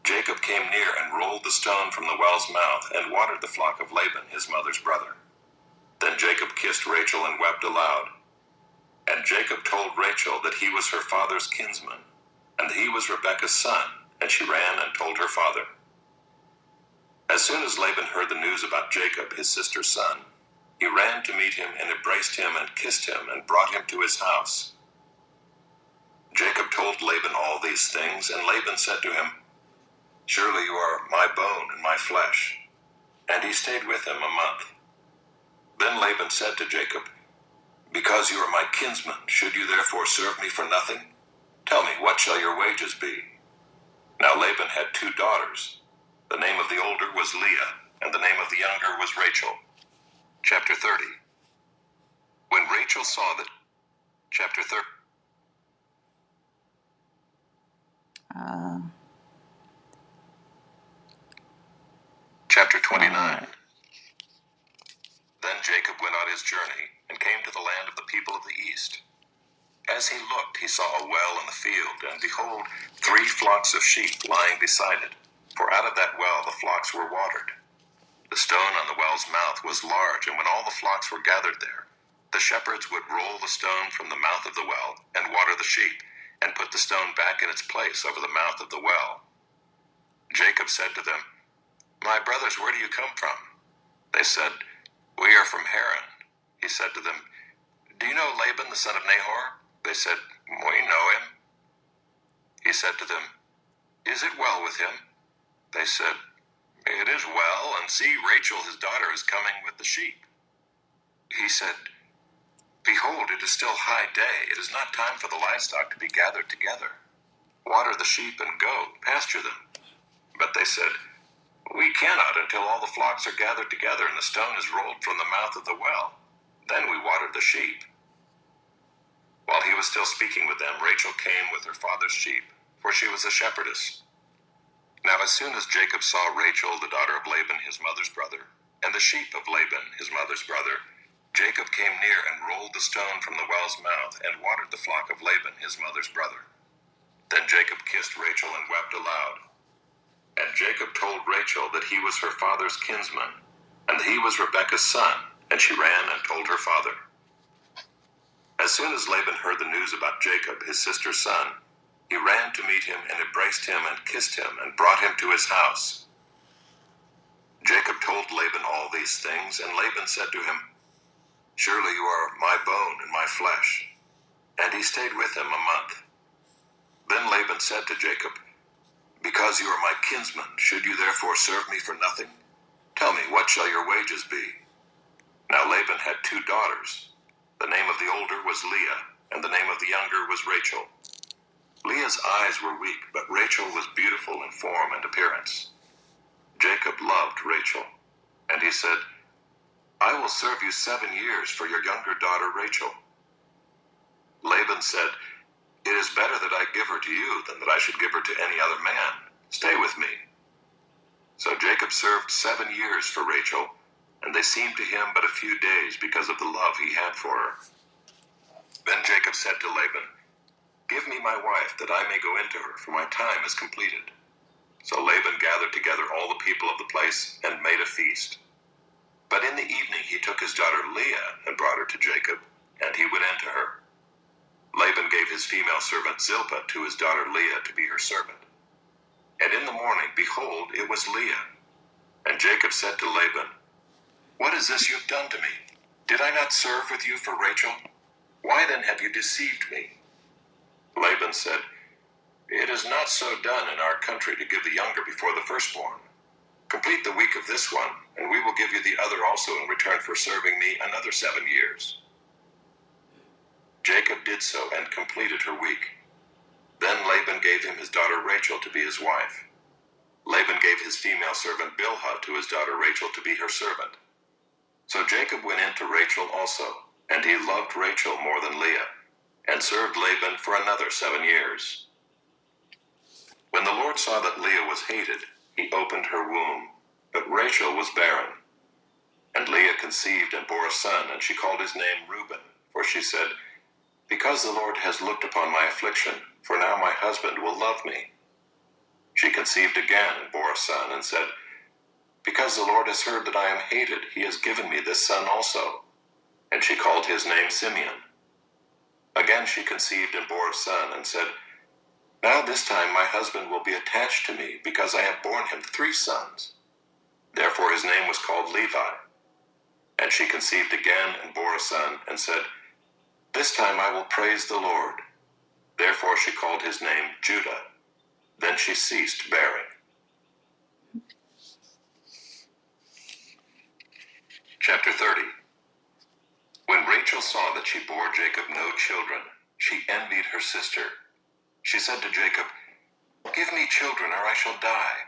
Jacob came near and rolled the stone from the well's mouth and watered the flock of Laban, his mother's brother. Then Jacob kissed Rachel and wept aloud. And Jacob told Rachel that he was her father's kinsman, and that he was Rebekah's son, and she ran and told her father. As soon as Laban heard the news about Jacob, his sister's son, he ran to meet him and embraced him and kissed him and brought him to his house. Jacob told Laban all these things, and Laban said to him, "Surely you are my bone and my flesh." And he stayed with him a month. Then Laban said to Jacob, "Because you are my kinsman, should you therefore serve me for nothing? Tell me, what shall your wages be?" Now Laban had 2 daughters. The name of the older was Leah, and the name of the younger was Rachel. Chapter 30. When Rachel saw that... Chapter 30. Chapter 29. Then Jacob went on his journey, and came to the land of the people of the east. As he looked, he saw a well in the field, and behold, 3 flocks of sheep lying beside it, for out of that well the flocks were watered. The stone on the well's mouth was large, and when all the flocks were gathered there, the shepherds would roll the stone from the mouth of the well, and water the sheep, and put the stone back in its place over the mouth of the well. Jacob said to them, "My brothers, where do you come from?" They said, "We are from Haran." He said to them, "Do you know Laban the son of Nahor?" They said, "We know him." He said to them, "Is it well with him?" They said, "It is well, and see, Rachel his daughter is coming with the sheep." He said, "Behold, it is still high day. It is not time for the livestock to be gathered together. Water the sheep and go, pasture them." But they said, "We cannot until all the flocks are gathered together and the stone is rolled from the mouth of the well. Then we water the sheep." While he was still speaking with them, Rachel came with her father's sheep, for she was a shepherdess. Now as soon as Jacob saw Rachel, the daughter of Laban, his mother's brother, and the sheep of Laban, his mother's brother, Jacob came near and rolled the stone from the well's mouth and watered the flock of Laban, his mother's brother. Then Jacob kissed Rachel and wept aloud. And Jacob told Rachel that he was her father's kinsman, and that he was Rebekah's son, and she ran and told her father. As soon as Laban heard the news about Jacob, his sister's son, he ran to meet him and embraced him and kissed him and brought him to his house. Jacob told Laban all these things, and Laban said to him, "Surely you are my bone and my flesh." And he stayed with him a month. Then Laban said to Jacob, "Because you are my kinsman, should you therefore serve me for nothing? Tell me, what shall your wages be?" Now Laban had 2 daughters. The name of the older was Leah, and the name of the younger was Rachel. Leah's eyes were weak, but Rachel was beautiful in form and appearance. Jacob loved Rachel, and he said, "I will serve you 7 years for your younger daughter Rachel." Laban said, "It is better that I give her to you than that I should give her to any other man. Stay with me." So Jacob served 7 years for Rachel, and they seemed to him but a few days because of the love he had for her. Then Jacob said to Laban, "Give me my wife, that I may go into her, for my time is completed." So Laban gathered together all the people of the place and made a feast. But in the evening he took his daughter Leah and brought her to Jacob, and he went in to her. Laban gave his female servant Zilpah to his daughter Leah to be her servant. And in the morning, behold, it was Leah. And Jacob said to Laban, "What is this you have done to me? Did I not serve with you for Rachel? Why then have you deceived me?" Laban said, "It is not so done in our country to give the younger before the firstborn. Complete the week of this one, and we will give you the other also in return for serving me another 7 years. Jacob did so and completed her week. Then Laban gave him his daughter Rachel to be his wife. Laban gave his female servant Bilhah to his daughter Rachel to be her servant. So Jacob went in to Rachel also, and he loved Rachel more than Leah, and served Laban for another 7 years. When the Lord saw that Leah was hated, he opened her womb, but Rachel was barren. And Leah conceived and bore a son, and she called his name Reuben, for she said, "Because the Lord has looked upon my affliction, for now my husband will love me." She conceived again and bore a son, and said, "Because the Lord has heard that I am hated, he has given me this son also." And she called his name Simeon. Again she conceived and bore a son, and said, "Now this time my husband will be attached to me, because I have borne him 3 sons. Therefore his name was called Levi. And she conceived again and bore a son, and said, "This time I will praise the Lord." Therefore she called his name Judah. Then she ceased bearing. Chapter 30. When Rachel saw that she bore Jacob no children, she envied her sister. She said to Jacob, "Give me children, or I shall die."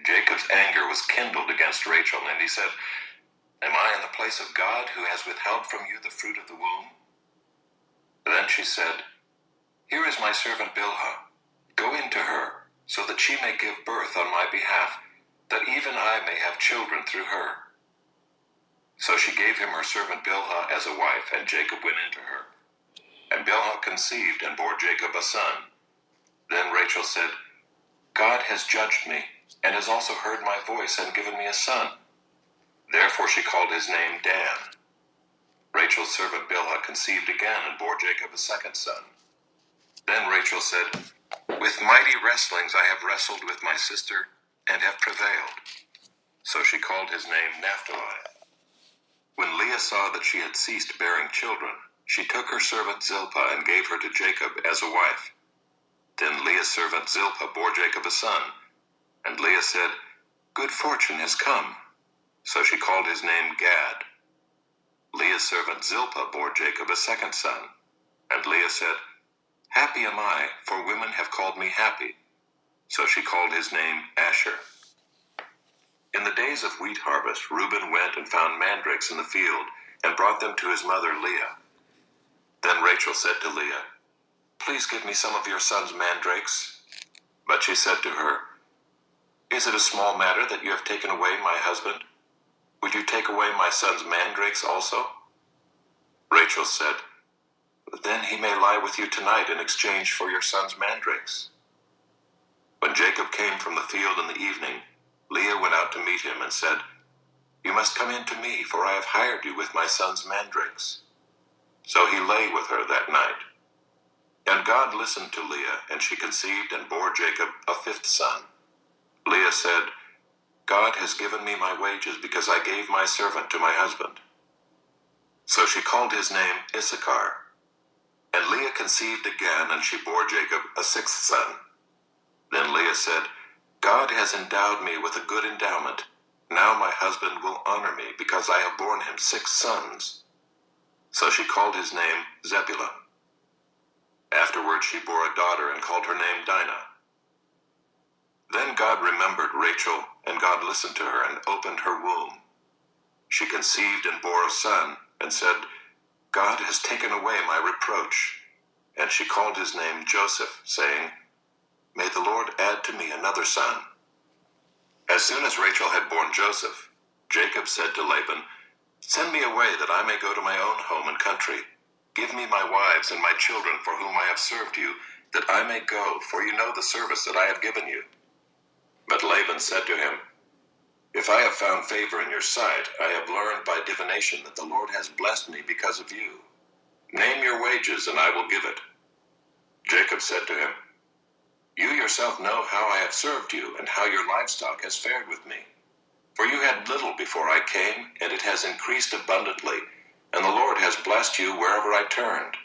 Jacob's anger was kindled against Rachel, and he said, "Am I in the place of God, who has withheld from you the fruit of the womb?" Then she said, "Here is my servant Bilhah. Go in to her, so that she may give birth on my behalf, that even I may have children through her." So she gave him her servant Bilhah as a wife, and Jacob went in to her. And Bilhah conceived and bore Jacob a son. Then Rachel said, "God has judged me, and has also heard my voice and given me a son." Therefore she called his name Dan. Rachel's servant Bilhah conceived again and bore Jacob a second son. Then Rachel said, "With mighty wrestlings I have wrestled with my sister, and have prevailed." So she called his name Naphtali. When Leah saw that she had ceased bearing children, she took her servant Zilpah and gave her to Jacob as a wife. Then Leah's servant Zilpah bore Jacob a son, and Leah said, "Good fortune has come." So she called his name Gad. Leah's servant Zilpah bore Jacob a second son, and Leah said, "Happy am I, for women have called me happy." So she called his name Asher. In the days of wheat harvest, Reuben went and found mandrakes in the field, and brought them to his mother Leah. Then Rachel said to Leah, "Please give me some of your son's mandrakes." But she said to her, "Is it a small matter that you have taken away my husband? Would you take away my son's mandrakes also?" Rachel said, "Then he may lie with you tonight in exchange for your son's mandrakes." When Jacob came from the field in the evening, Leah went out to meet him and said, "You must come in to me, for I have hired you with my son's mandrakes." So he lay with her that night. And God listened to Leah, and she conceived and bore Jacob a 5th son. Leah said, "God has given me my wages, because I gave my servant to my husband." So she called his name Issachar. And Leah conceived again, and she bore Jacob a 6th son. Then Leah said, "God has endowed me with a good endowment. Now my husband will honor me, because I have borne him 6 sons. So she called his name Zebulun. Afterward she bore a daughter, and called her name Dinah. Then God remembered Rachel, and God listened to her, and opened her womb. She conceived and bore a son, and said, "God has taken away my reproach." And she called his name Joseph, saying, "May the Lord add to me another son." As soon as Rachel had borne Joseph, Jacob said to Laban, "Send me away, that I may go to my own home and country. Give me my wives and my children, for whom I have served you, that I may go, for you know the service that I have given you." But Laban said to him, "If I have found favor in your sight, I have learned by divination that the Lord has blessed me because of you. Name your wages, and I will give it." Jacob said to him, "You yourself know how I have served you, and how your livestock has fared with me. For you had little before I came, and it has increased abundantly, and the Lord has blessed you wherever I turned.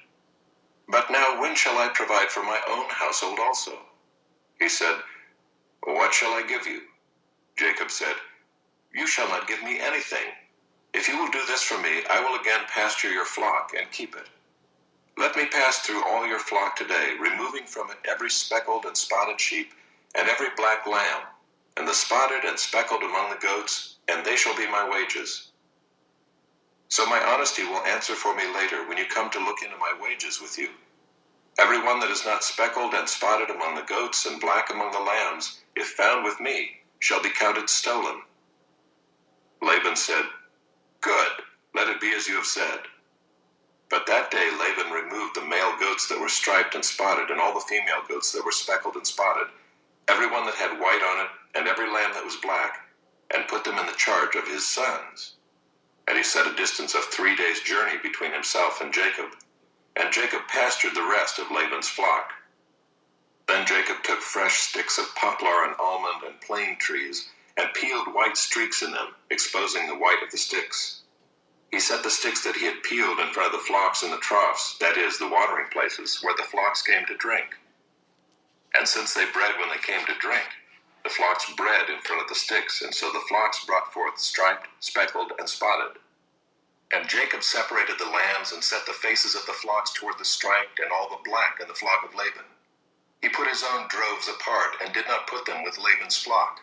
But now when shall I provide for my own household also?" He said, "What shall I give you?" Jacob said, "You shall not give me anything. If you will do this for me, I will again pasture your flock and keep it. Let me pass through all your flock today, removing from it every speckled and spotted sheep, and every black lamb, and the spotted and speckled among the goats, and they shall be my wages. So my honesty will answer for me later when you come to look into my wages with you. Every one that is not speckled and spotted among the goats and black among the lambs, if found with me, shall be counted stolen." Laban said, "Good, let it be as you have said." But that day Laban removed the male goats that were striped and spotted, and all the female goats that were speckled and spotted, every one that had white on it, and every lamb that was black, and put them in the charge of his sons. And he set a distance of 3 days' journey between himself and Jacob pastured the rest of Laban's flock. Then Jacob took fresh sticks of poplar and almond and plane trees, and peeled white streaks in them, exposing the white of the sticks. He set the sticks that he had peeled in front of the flocks in the troughs, that is, the watering places, where the flocks came to drink. And since they bred when they came to drink, the flocks bred in front of the sticks, and so the flocks brought forth striped, speckled, and spotted. And Jacob separated the lambs and set the faces of the flocks toward the striped and all the black in the flock of Laban. He put his own droves apart and did not put them with Laban's flock.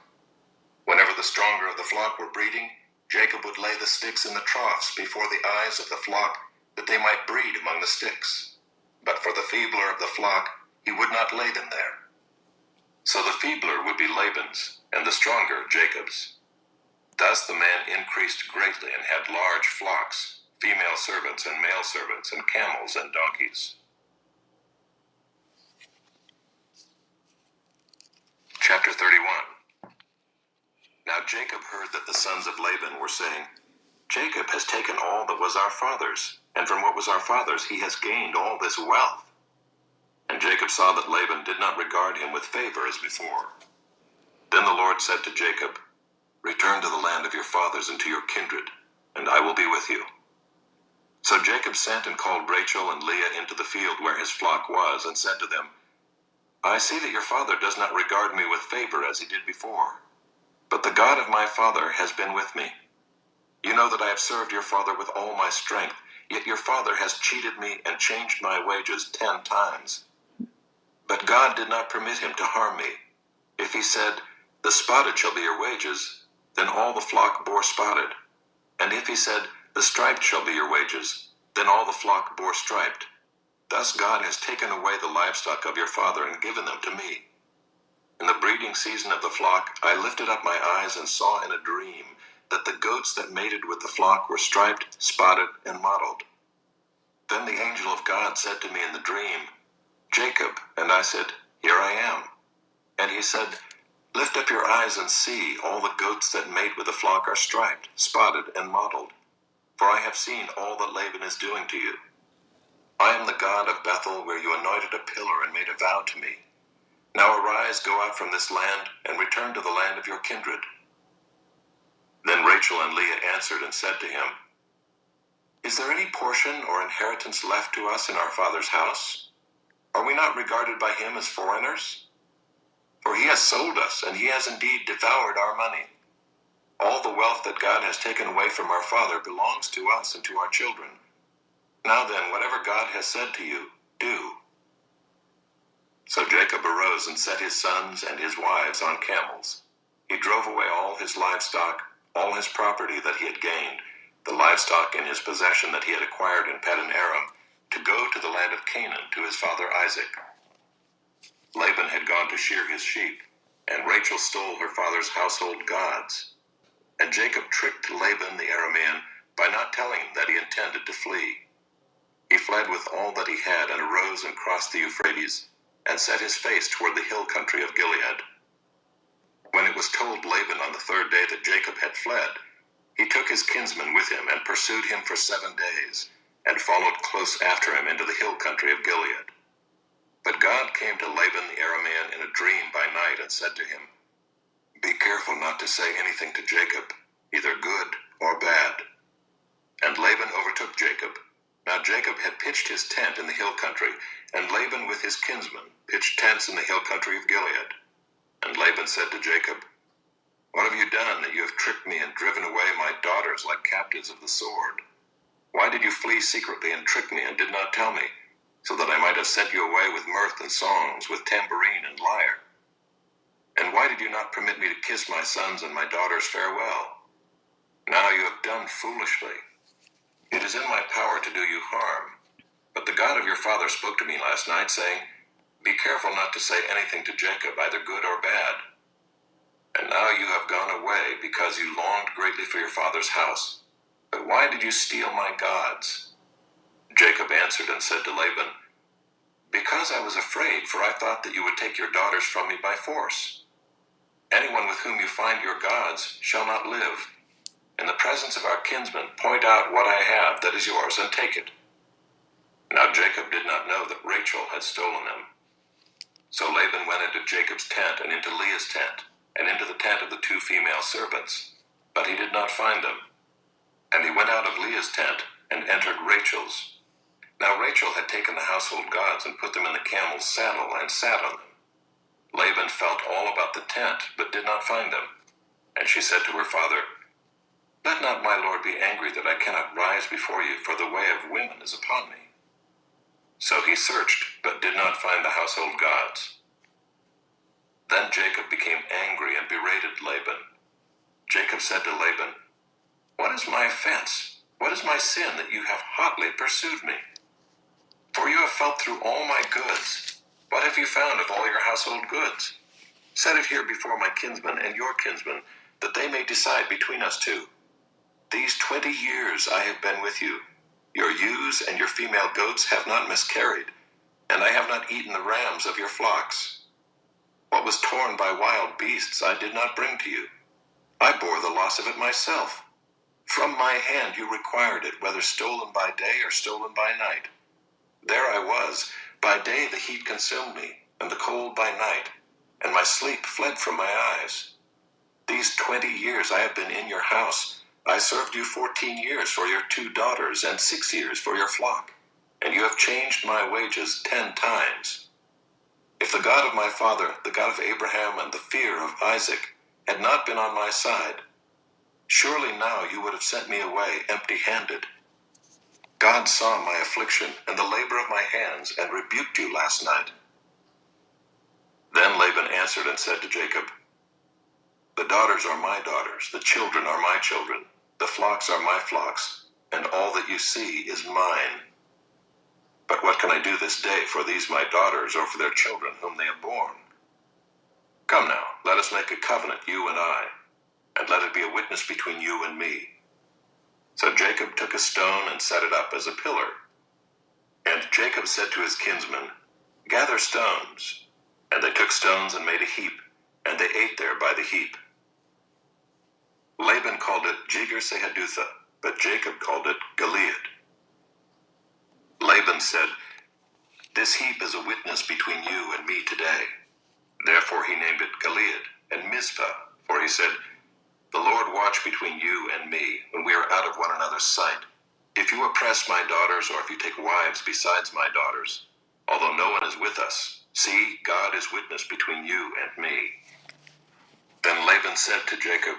Whenever the stronger of the flock were breeding, Jacob would lay the sticks in the troughs before the eyes of the flock, that they might breed among the sticks. But for the feebler of the flock, he would not lay them there. So the feebler would be Laban's, and the stronger Jacob's. Thus the man increased greatly and had large flocks, female servants and male servants, and camels and donkeys. Chapter 31. Now Jacob heard that the sons of Laban were saying, "Jacob has taken all that was our father's, and from what was our father's he has gained all this wealth." And Jacob saw that Laban did not regard him with favor as before. Then the Lord said to Jacob, "Return to the land of your fathers and to your kindred, and I will be with you." So Jacob sent and called Rachel and Leah into the field where his flock was, and said to them, "I see that your father does not regard me with favor as he did before. But the God of my father has been with me. You know that I have served your father with all my strength, yet your father has cheated me and changed my wages 10 times. But God did not permit him to harm me. If he said, 'The spotted shall be your wages,' then all the flock bore spotted. And if he said, 'The striped shall be your wages,' then all the flock bore striped. Thus God has taken away the livestock of your father and given them to me. In the breeding season of the flock, I lifted up my eyes and saw in a dream that the goats that mated with the flock were striped, spotted, and mottled. Then the angel of God said to me in the dream, 'Jacob,' and I said, 'Here I am.' And he said, 'Lift up your eyes and see, all the goats that mate with the flock are striped, spotted, and mottled. For I have seen all that Laban is doing to you. I am the God of Bethel, where you anointed a pillar and made a vow to me. Now arise, go out from this land, and return to the land of your kindred.' Then Rachel and Leah answered and said to him, 'Is there any portion or inheritance left to us in our father's house? Are we not regarded by him as foreigners? For he has sold us, and he has indeed devoured our money. All the wealth that God has taken away from our father belongs to us and to our children. Now then, whatever God has said to you, do.' So Jacob arose and set his sons and his wives on camels. He drove away all his livestock, all his property that he had gained, the livestock in his possession that he had acquired in Paddan Aram, to go to the land of Canaan to his father Isaac. Laban had gone to shear his sheep, and Rachel stole her father's household gods. And Jacob tricked Laban the Aramean by not telling him that he intended to flee. He fled with all that he had and arose and crossed the Euphrates, and set his face toward the hill country of Gilead. When it was told Laban on the 3rd day that Jacob had fled, he took his kinsman with him and pursued him for 7 days, and followed close after him into the hill country of Gilead. But God came to Laban the Aramean in a dream by night and said to him, 'Be careful not to say anything to Jacob, either good or bad.' And Laban overtook Jacob. Now Jacob had pitched his tent in the hill country, and Laban with his kinsmen pitched tents in the hill country of Gilead. And Laban said to Jacob, What have you done that you have tricked me and driven away my daughters like captives of the sword? Why did you flee secretly and trick me and did not tell me, so that I might have sent you away with mirth and songs, with tambourine and lyre? And why did you not permit me to kiss my sons and my daughters farewell? Now you have done foolishly. It is in my power to do you harm. But the God of your father spoke to me last night, saying, Be careful not to say anything to Jacob, either good or bad. And now you have gone away because you longed greatly for your father's house. But why did you steal my gods? Jacob answered and said to Laban, Because I was afraid, for I thought that you would take your daughters from me by force. Anyone with whom you find your gods shall not live. In the presence of our kinsmen, point out what I have that is yours and take it. Now Jacob did not know that Rachel had stolen them. So Laban went into Jacob's tent and into Leah's tent, and into the tent of the 2 female servants. But he did not find them. And he went out of Leah's tent and entered Rachel's. Now Rachel had taken the household gods and put them in the camel's saddle and sat on them. Laban felt all about the tent, but did not find them. And she said to her father, Let not my lord be angry that I cannot rise before you, for the way of women is upon me. So he searched, but did not find the household gods. Then Jacob became angry and berated Laban. Jacob said to Laban, What is my offense? What is my sin that you have hotly pursued me? For you have felt through all my goods. What have you found of all your household goods? Set it here before my kinsmen and your kinsmen, that they may decide between us 2. These 20 years I have been with you. Your ewes and your female goats have not miscarried, and I have not eaten the rams of your flocks. What was torn by wild beasts I did not bring to you. I bore the loss of it myself. From my hand you required it, whether stolen by day or stolen by night. There I was. By day the heat consumed me, and the cold by night, and my sleep fled from my eyes. These 20 years I have been in your house. I served you 14 years for your 2 daughters, and 6 years for your flock, and you have changed my wages 10 times. If the God of my father, the God of Abraham, and the fear of Isaac had not been on my side, surely now you would have sent me away empty-handed. God saw my affliction and the labor of my hands, and rebuked you last night. Then Laban answered and said to Jacob, The daughters are my daughters, the children are my children, the flocks are my flocks, and all that you see is mine. But what can I do this day for these my daughters, or for their children whom they have borne? Come now, let us make a covenant, you and I, and let it be a witness between you and me. So Jacob took a stone and set it up as a pillar. And Jacob said to his kinsmen, Gather stones. And they took stones and made a heap, and they ate there by the heap. Laban called it Jegar-sahadutha, but Jacob called it Gilead. Laban said, This heap is a witness between you and me today. Therefore he named it Gilead and Mizpah, for he said, The Lord watch between you and me when we are out of one another's sight. If you oppress my daughters, or if you take wives besides my daughters, although no one is with us, see, God is witness between you and me. Then Laban said to Jacob,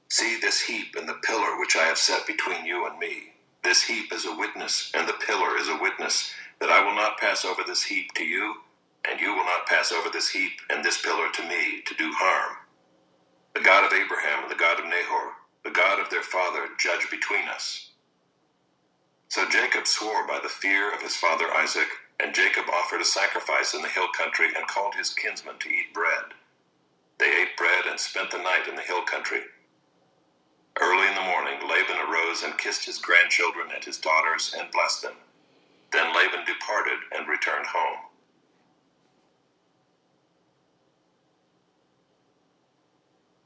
See this heap and the pillar which I have set between you and me. This heap is a witness, and the pillar is a witness, that I will not pass over this heap to you, and you will not pass over this heap and this pillar to me, to do harm. The God of Abraham and the God of Nahor, the God of their father, judge between us. So Jacob swore by the fear of his father Isaac, and Jacob offered a sacrifice in the hill country and called his kinsmen to eat bread. They ate bread and spent the night in the hill country. Early in the morning, Laban arose and kissed his grandchildren and his daughters and blessed them. Then Laban departed and returned home.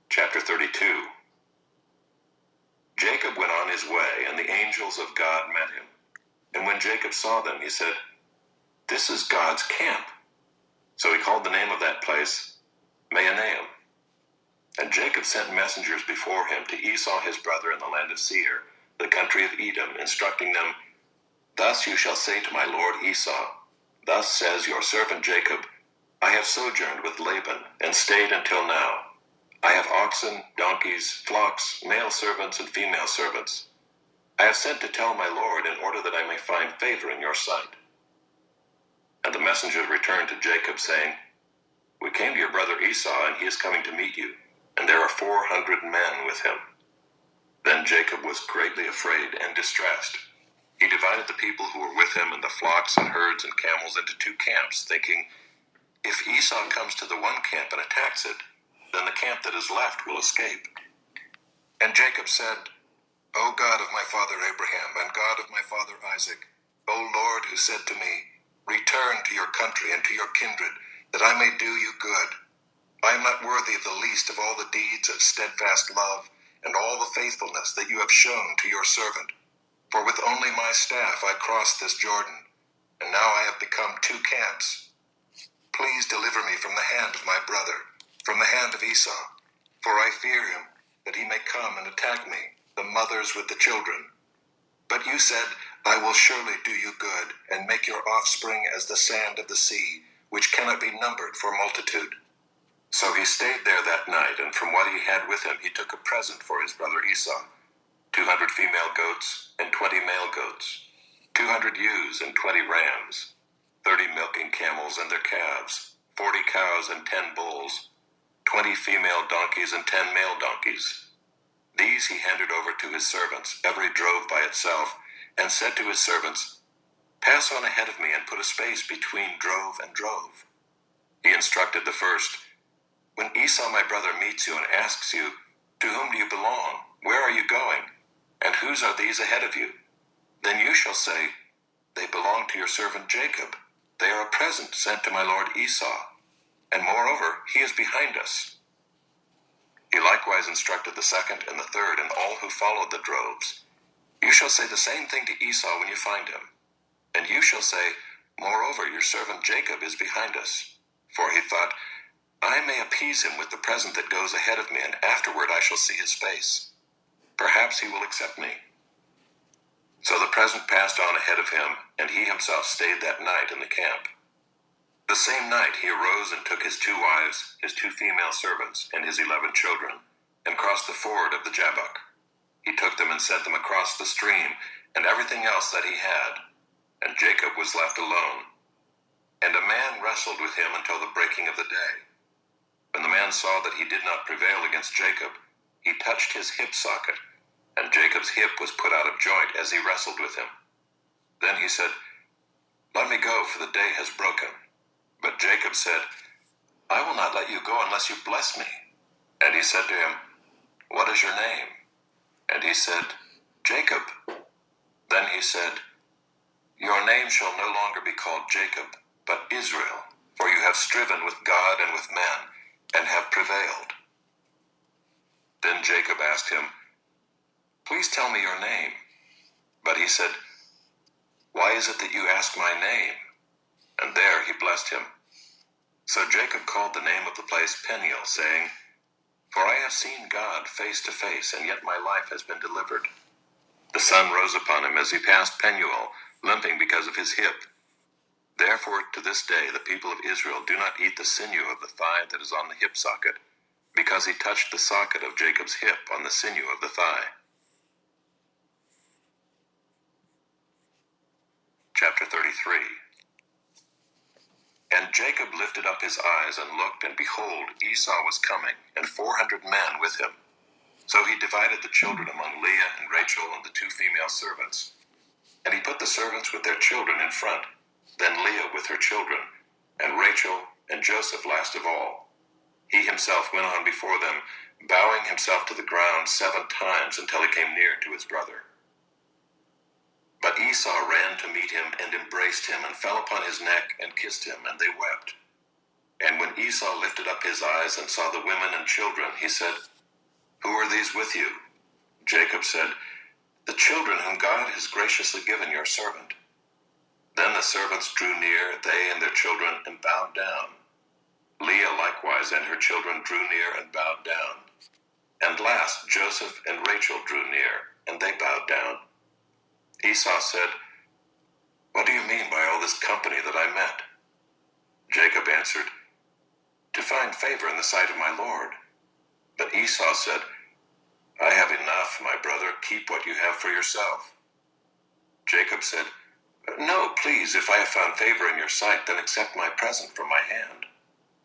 Chapter 32. Jacob went on his way, and the angels of God met him. And when Jacob saw them, he said, This is God's camp. So he called the name of that place Mahanaim. And Jacob sent messengers before him to Esau his brother in the land of Seir, the country of Edom, instructing them, Thus you shall say to my lord Esau, Thus says your servant Jacob, I have sojourned with Laban, and stayed until now. I have oxen, donkeys, flocks, male servants, and female servants. I have sent to tell my lord in order that I may find favor in your sight. And the messengers returned to Jacob, saying, We came to your brother Esau, and he is coming to meet you, and there are 400 men with him. Then Jacob was greatly afraid and distressed. He divided the people who were with him and the flocks and herds and camels into 2 camps, thinking, If Esau comes to the one camp and attacks it, then the camp that is left will escape. And Jacob said, O God of my father Abraham, and God of my father Isaac, O Lord, who said to me, Return to your country and to your kindred, that I may do you good. I am not worthy of the least of all the deeds of steadfast love and all the faithfulness that you have shown to your servant. For with only my staff I crossed this Jordan, and now I have become 2 camps. Please deliver me from the hand of my brother, from the hand of Esau, for I fear him, that he may come and attack me, the mothers with the children. But you said, I will surely do you good, and make your offspring as the sand of the sea, which cannot be numbered for multitude. So he stayed there that night, and from what he had with him he took a present for his brother Esau, 200 female goats and 20 male goats, 200 ewes and 20 rams, 30 milking camels and their calves, 40 cows and 10 bulls, 20 female donkeys and 10 male donkeys. These he handed over to his servants, every drove by itself, and said to his servants, Pass on ahead of me and put a space between drove and drove. He instructed the first, When Esau my brother meets you and asks you, To whom do you belong? Where are you going? And whose are these ahead of you? Then you shall say, They belong to your servant Jacob. They are a present sent to my lord Esau. And moreover, he is behind us. He likewise instructed the second and the third and all who followed the droves. You shall say the same thing to Esau when you find him. And you shall say, Moreover, your servant Jacob is behind us. For he thought, I may appease him with the present that goes ahead of me, and afterward I shall see his face. Perhaps he will accept me. So the present passed on ahead of him, and he himself stayed that night in the camp. The same night he arose and took his 2 wives, his 2 female servants, and his 11 children, and crossed the ford of the Jabbok. He took them and sent them across the stream, and everything else that he had, and Jacob was left alone. And a man wrestled with him until the breaking of the day. When the man saw that he did not prevail against Jacob, he touched his hip socket, and Jacob's hip was put out of joint as he wrestled with him. Then he said, Let me go, for the day has broken. But Jacob said, I will not let you go unless you bless me. And he said to him, What is your name? And he said, Jacob. Then he said, Your name shall no longer be called Jacob, but Israel, for you have striven with God and with men, and have prevailed. Then Jacob asked him, Please tell me your name. But he said, Why is it that you ask my name? And there he blessed him. So Jacob called the name of the place Peniel, saying, For I have seen God face to face, and yet my life has been delivered. The sun rose upon him as he passed Penuel, limping because of his hip. Therefore to this day the people of Israel do not eat the sinew of the thigh that is on the hip socket, because he touched the socket of Jacob's hip on the sinew of the thigh. Chapter 33. And Jacob lifted up his eyes and looked, and behold, Esau was coming, and 400 men with him. So he divided the children among Leah and Rachel and the 2 female servants. And he put the servants with their children in front, then Leah with her children, and Rachel and Joseph last of all. He himself went on before them, bowing himself to the ground 7 times until he came near to his brother. But Esau ran to meet him and embraced him and fell upon his neck and kissed him, and they wept. And when Esau lifted up his eyes and saw the women and children, he said, Who are these with you? Jacob said, The children whom God has graciously given your servant. Then the servants drew near, they and their children, and bowed down. Leah likewise and her children drew near and bowed down. And last Joseph and Rachel drew near, and they bowed down. Esau said, What do you mean by all this company that I met? Jacob answered, To find favor in the sight of my Lord. But Esau said, I have enough, my brother. Keep what you have for yourself. Jacob said, No, please, if I have found favor in your sight, then accept my present from my hand.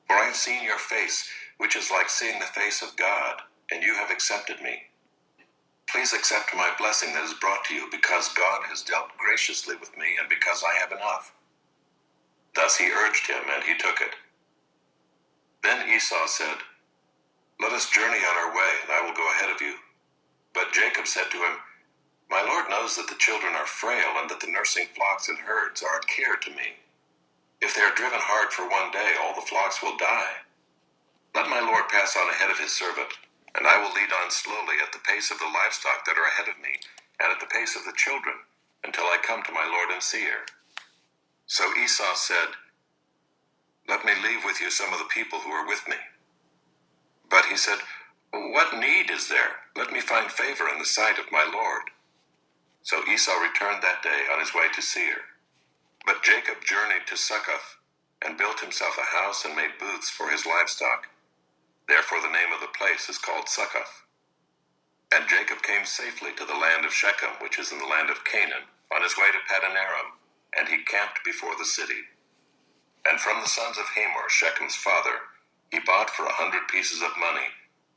For I have seen your face, which is like seeing the face of God, and you have accepted me. Please accept my blessing that is brought to you, because God has dealt graciously with me, and because I have enough. Thus he urged him, and he took it. Then Esau said, Let us journey on our way, and I will go ahead of you. But Jacob said to him, My Lord knows that the children are frail, and that the nursing flocks and herds are a care to me. If they are driven hard for one day, all the flocks will die. Let my Lord pass on ahead of his servant, and I will lead on slowly at the pace of the livestock that are ahead of me, and at the pace of the children, until I come to my Lord in Seir. So Esau said, Let me leave with you some of the people who are with me. But he said, What need is there? Let me find favor in the sight of my Lord. So Esau returned that day on his way to Seir. But Jacob journeyed to Succoth, and built himself a house and made booths for his livestock. Therefore the name of the place is called Succoth. And Jacob came safely to the land of Shechem, which is in the land of Canaan, on his way to Paddan-aram, and he camped before the city. And from the sons of Hamor, Shechem's father, he bought for 100 pieces of money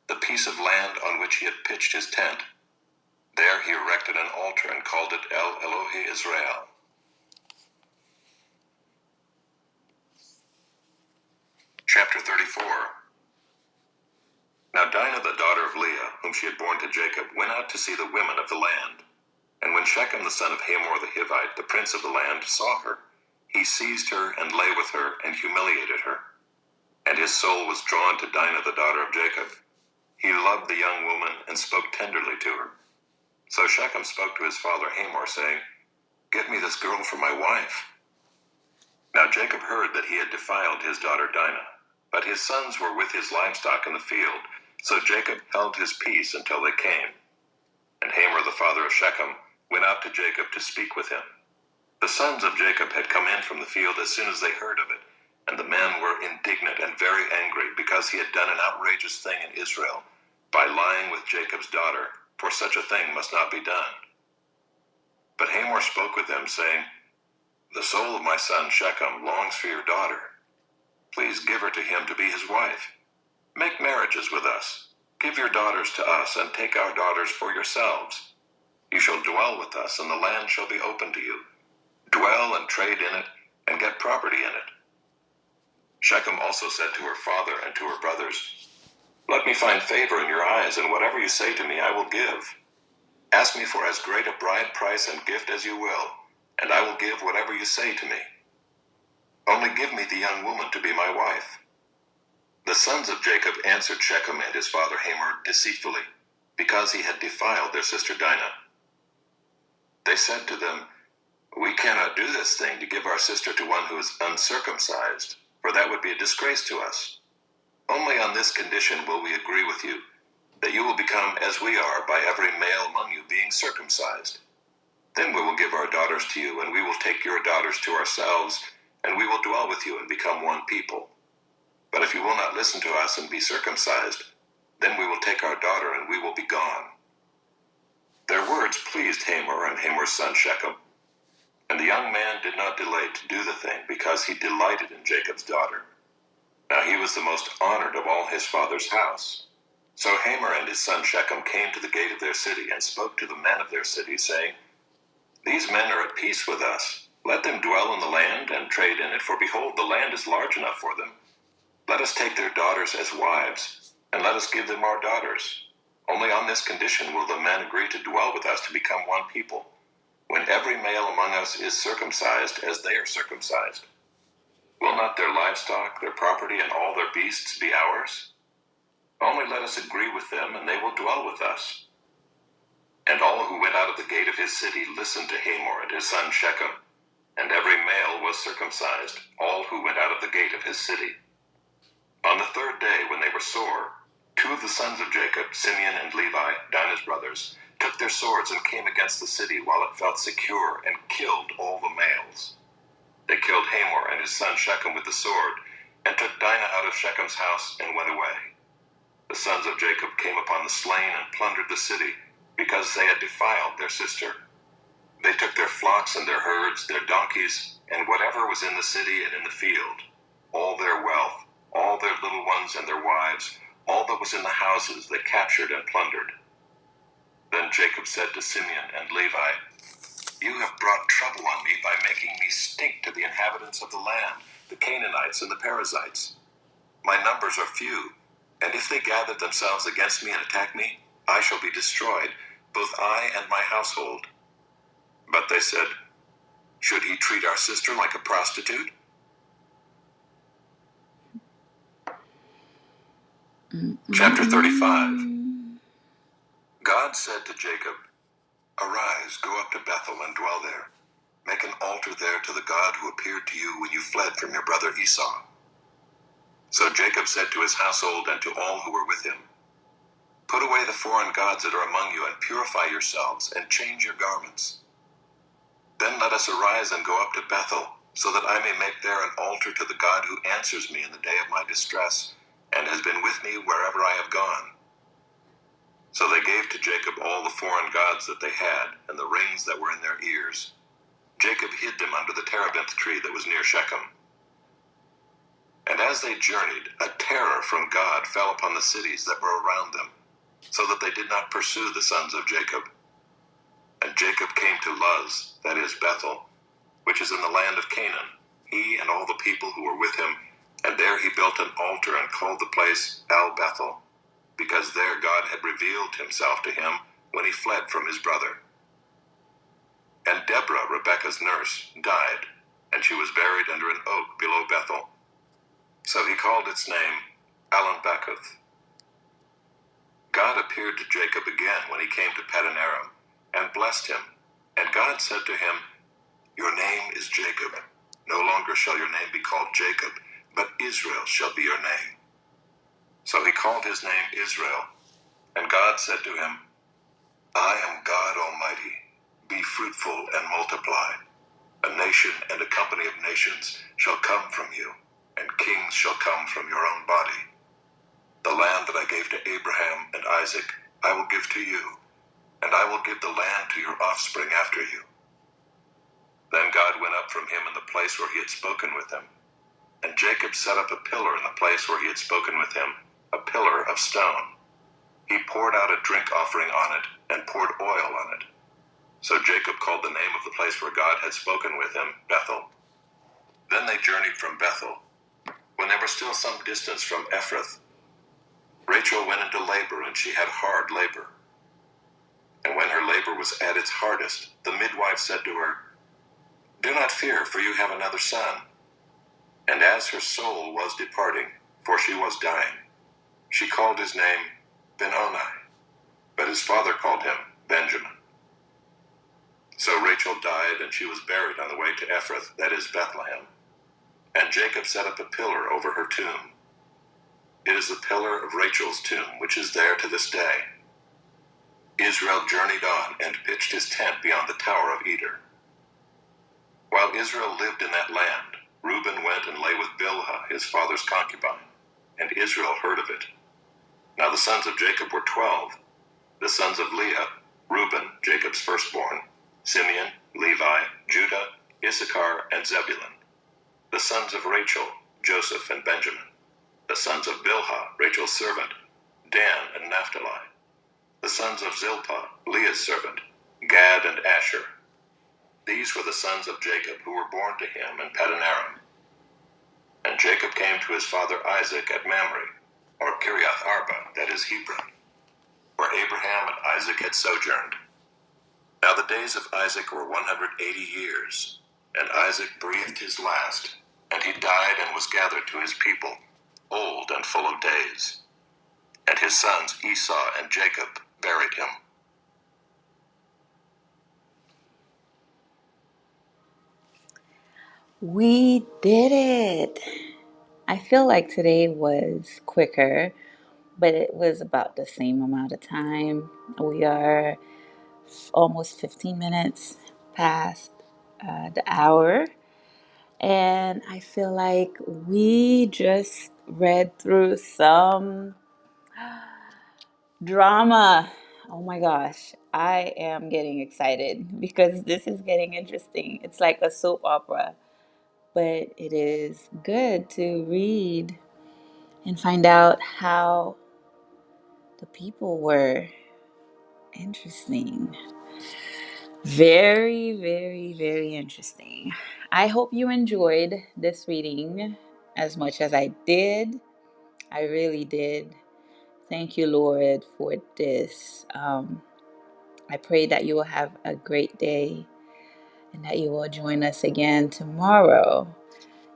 the piece of land on which he had pitched his tent. There he erected an altar and called it El Elohe Israel. Chapter 34. Now Dinah, the daughter of Leah, whom she had borne to Jacob, went out to see the women of the land. And when Shechem the son of Hamor the Hivite, the prince of the land, saw her, he seized her and lay with her and humiliated her. And his soul was drawn to Dinah, the daughter of Jacob. He loved the young woman and spoke tenderly to her. So Shechem spoke to his father Hamor, saying, Get me this girl for my wife. Now Jacob heard that he had defiled his daughter Dinah, but his sons were with his livestock in the field, so Jacob held his peace until they came. And Hamor the father of Shechem went out to Jacob to speak with him. The sons of Jacob had come in from the field as soon as they heard of it, and the men were indignant and very angry, because he had done an outrageous thing in Israel, by lying with Jacob's daughter, for such a thing must not be done. But Hamor spoke with them, saying, The soul of my son Shechem longs for your daughter. Please give her to him to be his wife. Make marriages with us. Give your daughters to us, and take our daughters for yourselves. You shall dwell with us, and the land shall be open to you. Dwell and trade in it, and get property in it. Shechem also said to her father and to her brothers, Let me find favor in your eyes, and whatever you say to me I will give. Ask me for as great a bride price and gift as you will, and I will give whatever you say to me. Only give me the young woman to be my wife. The sons of Jacob answered Shechem and his father Hamor deceitfully, because he had defiled their sister Dinah. They said to them, We cannot do this thing to give our sister to one who is uncircumcised, for that would be a disgrace to us. Only on this condition will we agree with you, that you will become as we are by every male among you being circumcised. Then we will give our daughters to you, and we will take your daughters to ourselves, and we will dwell with you and become one people. But if you will not listen to us and be circumcised, then we will take our daughter and we will be gone. Their words pleased Hamor and Hamor's son Shechem, and the young man did not delay to do the thing, because he delighted in Jacob's daughter. Now he was the most honored of all his father's house. So Hamor and his son Shechem came to the gate of their city and spoke to the men of their city, saying, These men are at peace with us. Let them dwell in the land and trade in it, for behold, the land is large enough for them. Let us take their daughters as wives, and let us give them our daughters. Only on this condition will the men agree to dwell with us to become one people, when every male among us is circumcised as they are circumcised. Will not their livestock, their property, and all their beasts be ours? Only let us agree with them, and they will dwell with us. And all who went out of the gate of his city listened to Hamor and his son Shechem, and every male was circumcised, all who went out of the gate of his city. On the third day, when they were sore, 2 of the sons of Jacob, Simeon and Levi, Dinah's brothers, took their swords and came against the city while it felt secure, and killed all the males. They killed Hamor and his son Shechem with the sword, and took Dinah out of Shechem's house and went away. The sons of Jacob came upon the slain and plundered the city, because they had defiled their sister. They took their flocks and their herds, their donkeys, and whatever was in the city and in the field, all their wealth, all their little ones and their wives, all that was in the houses they captured and plundered. Then Jacob said to Simeon and Levi, "You have brought trouble on me by making me stink to the inhabitants of the land, the Canaanites and the Perizzites. My numbers are few, and if they gather themselves against me and attack me, I shall be destroyed, both I and my household." But they said, "Should he treat our sister like a prostitute?" Chapter 35. God said to Jacob, "Arise, go up to Bethel and dwell there. Make an altar there to the God who appeared to you when you fled from your brother Esau." So Jacob said to his household and to all who were with him, "Put away the foreign gods that are among you and purify yourselves and change your garments. Then let us arise and go up to Bethel, so that I may make there an altar to the God who answers me in the day of my distress and has been with me wherever I have gone." So they gave to Jacob all the foreign gods that they had and the rings that were in their ears. Jacob hid them under the terebinth tree that was near Shechem. And as they journeyed, a terror from God fell upon the cities that were around them, so that they did not pursue the sons of Jacob. And Jacob came to Luz, that is Bethel, which is in the land of Canaan, he and all the people who were with him, and there he built an altar and called the place El-Bethel, because there God had revealed himself to him when he fled from his brother. And Deborah, Rebekah's nurse, died, and she was buried under an oak below Bethel. So he called its name Allon-Bacuth. God appeared to Jacob again when he came to Paddan Aram, and blessed him. And God said to him, "Your name is Jacob. No longer shall your name be called Jacob, but Israel shall be your name." So he called his name Israel. And God said to him, "I am God Almighty. Be fruitful and multiply. A nation and a company of nations shall come from you, and kings shall come from your own body. The land that I gave to Abraham and Isaac I will give to you, and I will give the land to your offspring after you." Then God went up from him in the place where he had spoken with him. And Jacob set up a pillar in the place where he had spoken with him, a pillar of stone. He poured out a drink offering on it, and poured oil on it. So Jacob called the name of the place where God had spoken with him, Bethel. Then they journeyed from Bethel. When they were still some distance from Ephrath, Rachel went into labor, and she had hard labor. And when her labor was at its hardest, the midwife said to her, "Do not fear, for you have another son." And as her soul was departing, for she was dying, she called his name Ben-Oni, but his father called him Benjamin. So Rachel died, and she was buried on the way to Ephrath, that is Bethlehem. And Jacob set up a pillar over her tomb. It is the pillar of Rachel's tomb, which is there to this day. Israel journeyed on and pitched his tent beyond the Tower of Eder. While Israel lived in that land, Reuben went and lay with Bilhah, his father's concubine, and Israel heard of it. Now the sons of Jacob were 12. The sons of Leah, Reuben, Jacob's firstborn, Simeon, Levi, Judah, Issachar, and Zebulun. The sons of Rachel, Joseph and Benjamin. The sons of Bilhah, Rachel's servant, Dan and Naphtali. The sons of Zilpah, Leah's servant, Gad and Asher. These were the sons of Jacob who were born to him in Paddan Aram. And Jacob came to his father Isaac at Mamre, or Kiriath Arba, that is Hebron, where Abraham and Isaac had sojourned. Now the days of Isaac were 180 years, and Isaac breathed his last, and he died and was gathered to his people, old and full of days. And his sons Esau and Jacob buried him. We did it. I feel like today was quicker, but it was about the same amount of time. We are almost 15 minutes past the hour, and I feel like we just read through some Drama. Oh my gosh. I am getting excited because this is getting interesting. It's like a soap opera, but it is good to read and find out how the people were. Interesting. Very, very, very interesting. I hope you enjoyed this reading as much as I did. I really did. Thank you, Lord, for this. I pray that you will have a great day and that you will join us again tomorrow.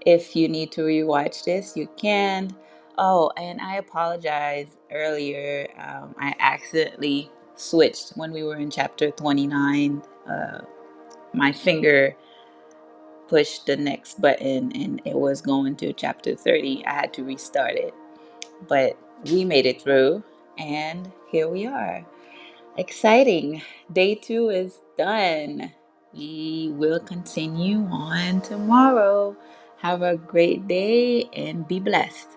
If you need to rewatch this, you can. Oh, and I apologize earlier. I accidentally switched when we were in chapter 29. My finger pushed the next button and it was going to chapter 30. I had to restart it. But we made it through and here we are. Exciting. Day 2 is done. We will continue on tomorrow. Have a great day and be blessed.